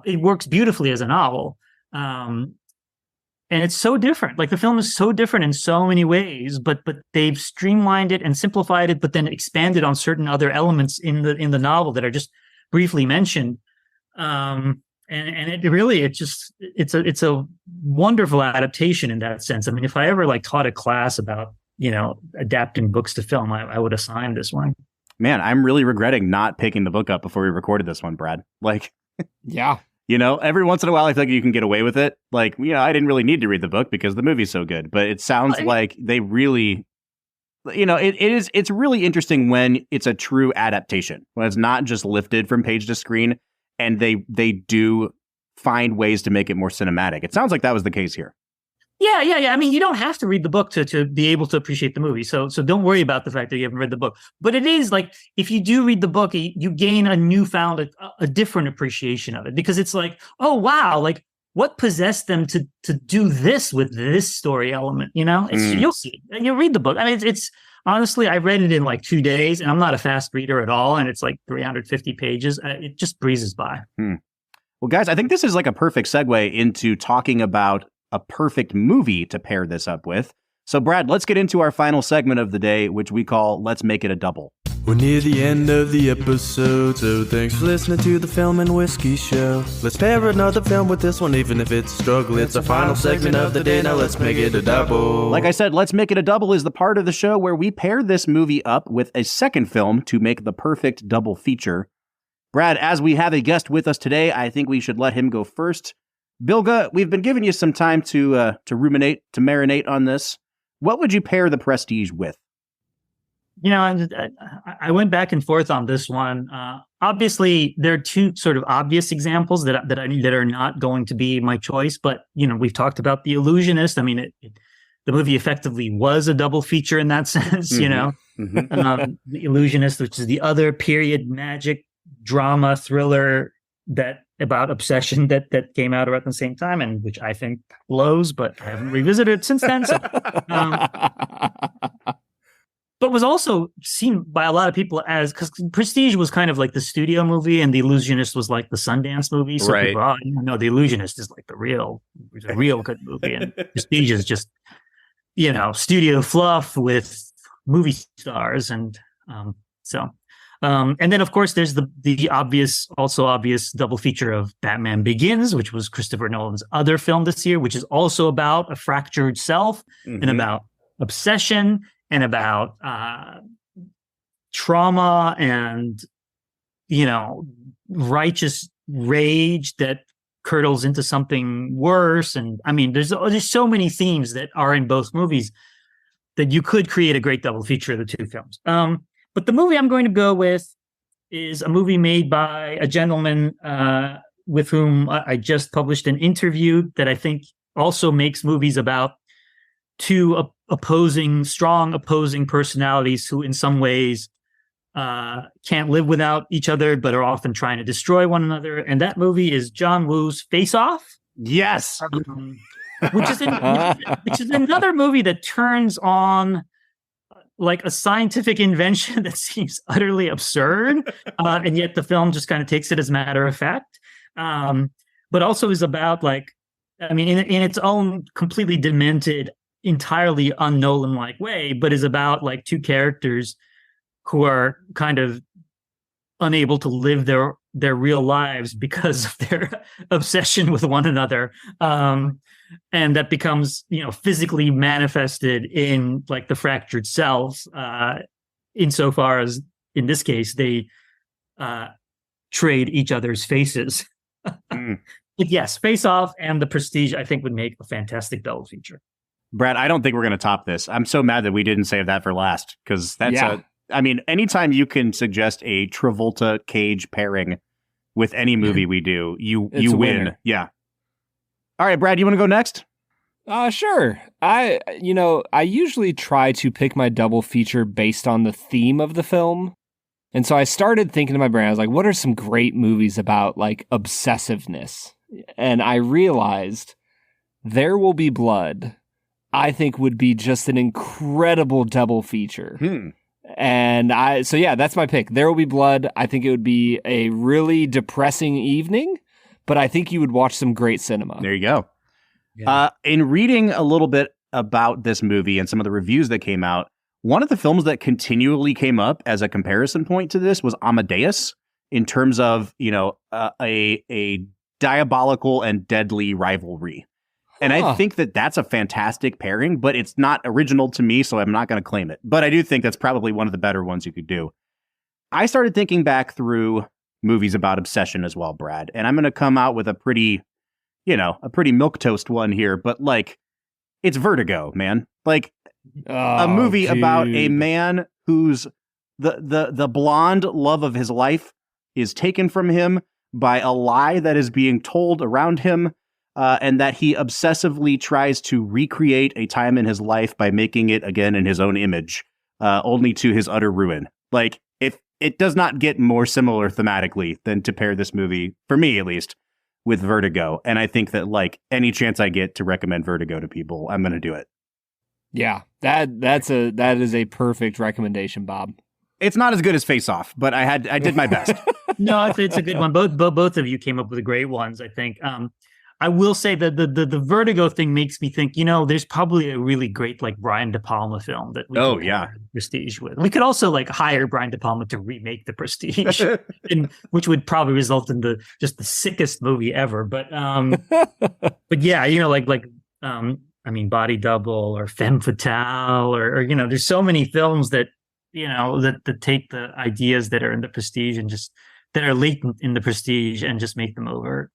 It works beautifully as a novel. And it's so different. Like the film is so different in so many ways, but they've streamlined it and simplified it, but then expanded on certain other elements in the novel that are just briefly mentioned. And it's a wonderful adaptation in that sense. I mean, if I ever like taught a class about, adapting books to film, I would assign this one. Man, I'm really regretting not picking the book up before we recorded this one, Brad. Like, yeah. Every once in a while, I feel like you can get away with it. Like, I didn't really need to read the book because the movie's so good. But it sounds like they really, it's really interesting when it's a true adaptation, when it's not just lifted from page to screen, and they do find ways to make it more cinematic. It sounds like that was the case here. Yeah. I mean, you don't have to read the book to be able to appreciate the movie. So don't worry about the fact that you haven't read the book. But it is like, if you do read the book, you gain a different appreciation of it, because it's like, oh, wow, like what possessed them to do this with this story element? You'll see. And you read the book. I mean, it's honestly, I read it in like 2 days, and I'm not a fast reader at all. And it's like 350 pages. It just breezes by. Well, guys, I think this is like a perfect segue into talking about a perfect movie to pair this up with. So, Brad, let's get into our final segment of the day, which we call Let's Make It a Double. We're near the end of the episode, so thanks for listening to the Film and Whiskey Show. Let's pair another film with this one, even if it's a struggle. It's our final segment of the day, now let's make it a double. Like I said, Let's Make It a Double is the part of the show where we pair this movie up with a second film to make the perfect double feature. Brad, as we have a guest with us today, I think we should let him go first. Bilge, we've been giving you some time to ruminate, to marinate on this. What would you pair The Prestige with? I went back and forth on this one. Obviously, there are two sort of obvious examples that are not going to be my choice. But we've talked about The Illusionist. I mean, the movie effectively was a double feature in that sense. The Illusionist, which is the other period magic drama thriller about obsession that came out around the same time, and which I think blows, but I haven't revisited it since then. So, but was also seen by a lot of people because Prestige was kind of like the studio movie, and The Illusionist was like the Sundance movie. So right. people, no, The Illusionist is like a real good movie, and Prestige is just studio fluff with movie stars, and and then of course there's the obvious double feature of Batman Begins, which was Christopher Nolan's other film this year, which is also about a fractured self and about obsession and about trauma and righteous rage that curdles into something worse. And I mean, there's so many themes that are in both movies that you could create a great double feature of the two films. But the movie I'm going to go with is a movie made by a gentleman with whom I just published an interview that I think also makes movies about two strong opposing personalities who in some ways can't live without each other, but are often trying to destroy one another. And that movie is John Woo's Face Off. Yes. Which is another movie that turns on like a scientific invention that seems utterly absurd, and yet the film just kind of takes it as a matter of fact. But also is about in its own completely demented, entirely un-Nolan-like way, but is about like two characters who are kind of unable to live their real lives because of their obsession with one another. And that becomes, physically manifested in like the fractured selves, insofar as in this case, they trade each other's faces. But yes, Face Off and The Prestige, I think, would make a fantastic double feature. Brad, I don't think we're going to top this. I'm so mad that we didn't save that for last, because anytime you can suggest a Travolta Cage pairing with any movie we do, you win. Winner. Yeah. All right, Brad, you want to go next? Sure. I usually try to pick my double feature based on the theme of the film. And so I started thinking to my brain, I was like, what are some great movies about like obsessiveness? And I realized There Will Be Blood, I think would be just an incredible double feature. And that's my pick. There Will Be Blood. I think it would be a really depressing evening, but I think you would watch some great cinema. There you go. Yeah. In reading a little bit about this movie and some of the reviews that came out, one of the films that continually came up as a comparison point to this was Amadeus, in terms of, a diabolical and deadly rivalry. And I think that that's a fantastic pairing, but it's not original to me, so I'm not going to claim it. But I do think that's probably one of the better ones you could do. I started thinking back through movies about obsession as well, Brad, and I'm going to come out with a pretty milquetoast one here, but like, it's Vertigo, man. Like, a movie about a man whose the blonde love of his life is taken from him by a lie that is being told around him. And that he obsessively tries to recreate a time in his life by making it again in his own image, only to his utter ruin. Like, if it does not get more similar thematically than to pair this movie, for me at least, with Vertigo. And I think that like any chance I get to recommend Vertigo to people, I'm going to do it. Yeah, that is a perfect recommendation, Bob. It's not as good as Face Off, but I did my best. No, it's a good one. Both of you came up with great ones, I think. I will say that the Vertigo thing makes me think, there's probably a really great like Brian De Palma film that we could pair Prestige with. We could also like hire Brian De Palma to remake The Prestige, which would probably result in the sickest movie ever. But yeah, Body Double or Femme Fatale or there's so many films that that take the ideas that are in The Prestige and just that are latent in the Prestige and just make them over.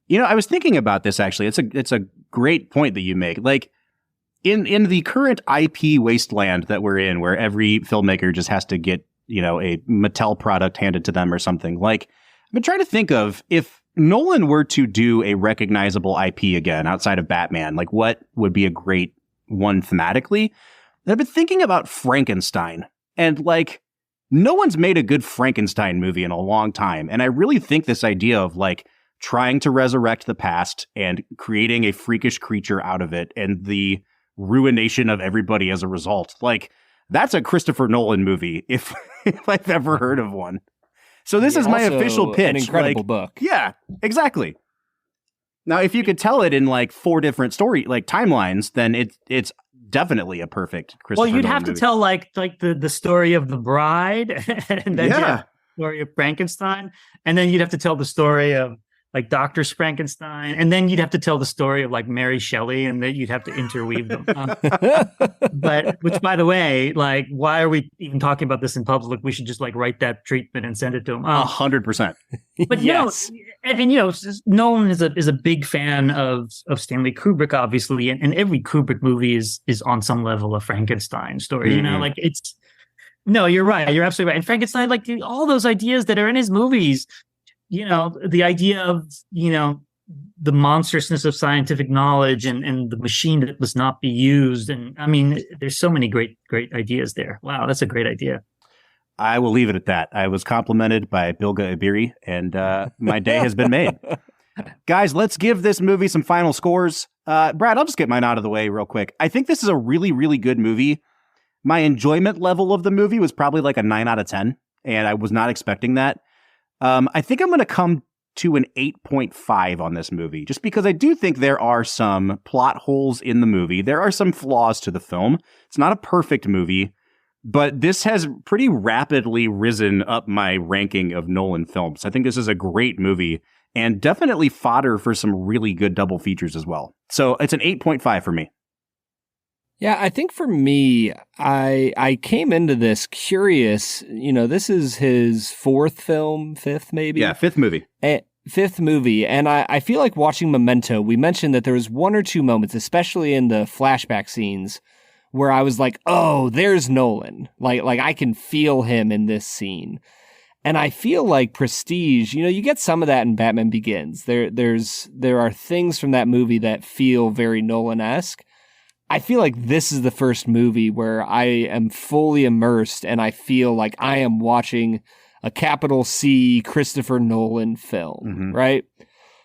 You know, I was thinking about this actually. It's a great point that you make. Like in the current IP wasteland that we're in, where every filmmaker just has to get, you know, a Mattel product handed to them or something. Like, I've been trying to think of if Nolan were to do a recognizable IP again outside of Batman, like what would be a great one thematically? And I've been thinking about Frankenstein, and like no one's made a good Frankenstein movie in a long time. And I really think this idea of like trying to resurrect the past and creating a freakish creature out of it and the ruination of everybody as a result, like that's a Christopher Nolan movie if I've ever heard of one. So this is my official pitch. An incredible book. Yeah, exactly. Now, if you could tell it in like 4 different story like timelines, then it's definitely a perfect Christopher Well, you'd Nolan have to movie. tell like the story of the bride, and then you'd have the story of Frankenstein, and then you'd have to tell the story of like Dr. Frankenstein, and then you'd have to tell the story of like Mary Shelley, and then you'd have to interweave them. But which, by the way, like, why are we even talking about this in public? We should just like write that treatment and send it to him. 100%. But yes. you know, Nolan is a big fan of Stanley Kubrick, obviously, and every Kubrick movie is on some level a Frankenstein story. You know, like it's. No, you're right. You're absolutely right. And Frankenstein, like all those ideas that are in his movies. You know, the idea of, you know, the monstrousness of scientific knowledge and the machine that must not be used. And I mean, there's so many great ideas there. Wow, that's a great idea. I will leave it at that. I was complimented by Bilge Ebiri, and my day has been made. Guys, let's give this movie some final scores. Brad, I'll just get mine out of the way real quick. I think this is a really, really good movie. My enjoyment level of the movie was probably like a 9 out of 10, and I was not expecting that. I think I'm going to come to an 8.5 on this movie, just because I do think there are some plot holes in the movie. There are some flaws to the film. It's not a perfect movie, but this has pretty rapidly risen up my ranking of Nolan films. I think this is a great movie and definitely fodder for some really good double features as well. So it's an 8.5 for me. Yeah, I think for me, I came into this curious. You know, this is his 4th film, 5th maybe? Yeah, 5th movie. 5th movie. And I feel like watching Memento, we mentioned that there was 1 or 2 moments, especially in the flashback scenes, where I was like, oh, there's Nolan. Like I can feel him in this scene. And I feel like Prestige, you know, you get some of that in Batman Begins. There are things from that movie that feel very Nolan-esque. I feel like this is the first movie where I am fully immersed and I feel like I am watching a capital C Christopher Nolan film, right?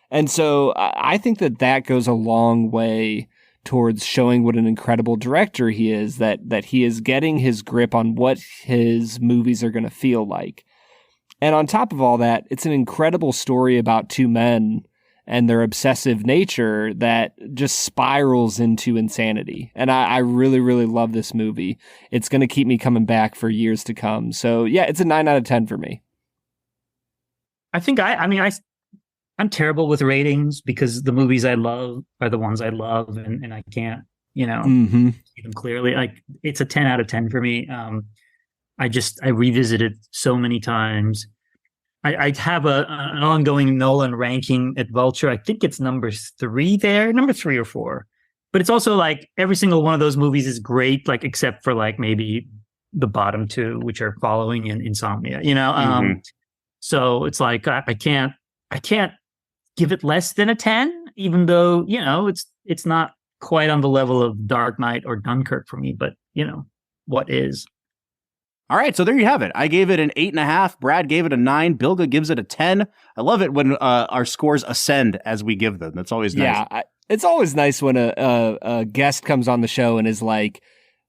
And so I think that goes a long way towards showing what an incredible director he is, that he is getting his grip on what his movies are going to feel like. And on top of all that, it's an incredible story about 2 men and their obsessive nature that just spirals into insanity. And I really, really love this movie. It's going to keep me coming back for years to come. So yeah, it's a 9 out of 10 for me. I think I'm terrible with ratings because the movies I love are the ones I love, and I can't, you know, see them clearly. Like it's a 10 out of 10 for me. I revisit it so many times. I have an ongoing Nolan ranking at Vulture. I think it's number 3 or 4. But it's also like every single one of those movies is great, like except for like maybe the bottom 2, which are Following and Insomnia. You know, so it's like I can't give it less than a 10, even though you know it's not quite on the level of Dark Knight or Dunkirk for me. But you know what is. All right, so there you have it. I gave it an 8.5. Brad gave it a 9. Bilge gives it a 10. I love it when our scores ascend as we give them. That's always nice. Yeah, it's always nice when a guest comes on the show and is like,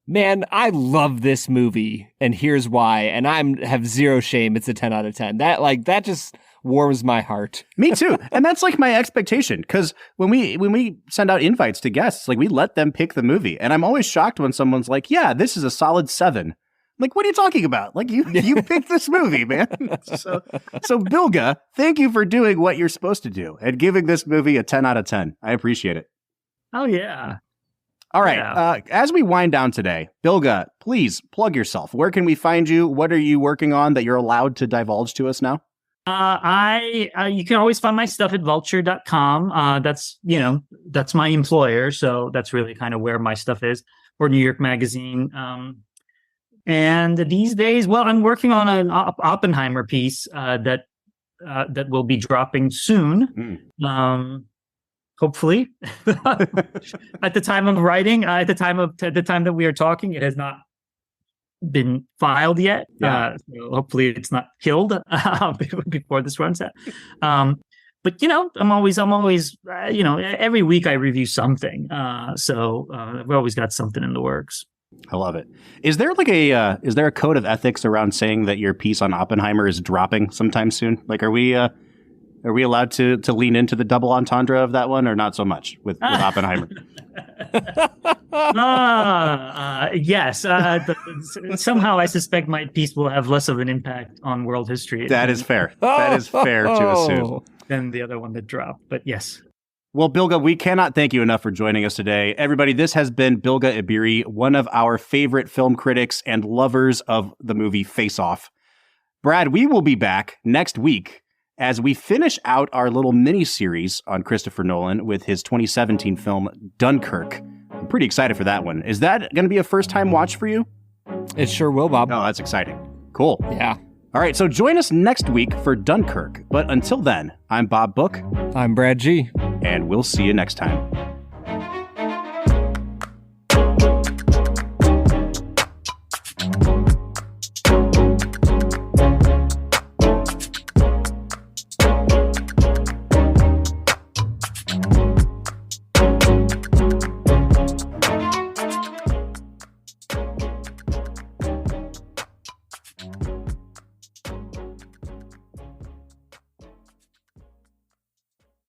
man, I love this movie, and here's why. And I have zero shame. It's a 10 out of 10. That just warms my heart. Me too. And that's like my expectation, because when we send out invites to guests, like we let them pick the movie. And I'm always shocked when someone's like, yeah, this is a solid 7. Like, what are you talking about? Like, you picked this movie, man. So Bilge, thank you for doing what you're supposed to do and giving this movie a 10 out of 10. I appreciate it. Oh, yeah. All right. Yeah. As we wind down today, Bilge, please plug yourself. Where can we find you? What are you working on that you're allowed to divulge to us now? You can always find my stuff at vulture.com. That's my employer. So that's really kind of where my stuff is, or New York Magazine. And these days, well, I'm working on an Oppenheimer piece that will be dropping soon. Hopefully, at the time of writing, at the time that we are talking, it has not been filed yet. So hopefully it's not killed before this runs out. But I'm always every week I review something. So we've always got something in the works. I love it. Is there a code of ethics around saying that your piece on Oppenheimer is dropping sometime soon? Like, are we allowed to lean into the double entendre of that one, or not so much with Oppenheimer? Yes. Somehow I suspect my piece will have less of an impact on world history. That is fair. That is fair to assume. Than the other one that dropped. But yes. Well, Bilge, we cannot thank you enough for joining us today. Everybody, this has been Bilge Ebiri, one of our favorite film critics and lovers of the movie Face Off. Brad, we will be back next week as we finish out our little mini-series on Christopher Nolan with his 2017 film Dunkirk. I'm pretty excited for that one. Is that going to be a first-time watch for you? It sure will, Bob. Oh, that's exciting. Cool. Yeah. All right, so join us next week for Dunkirk. But until then, I'm Bob Book. I'm Brad G. And we'll see you next time.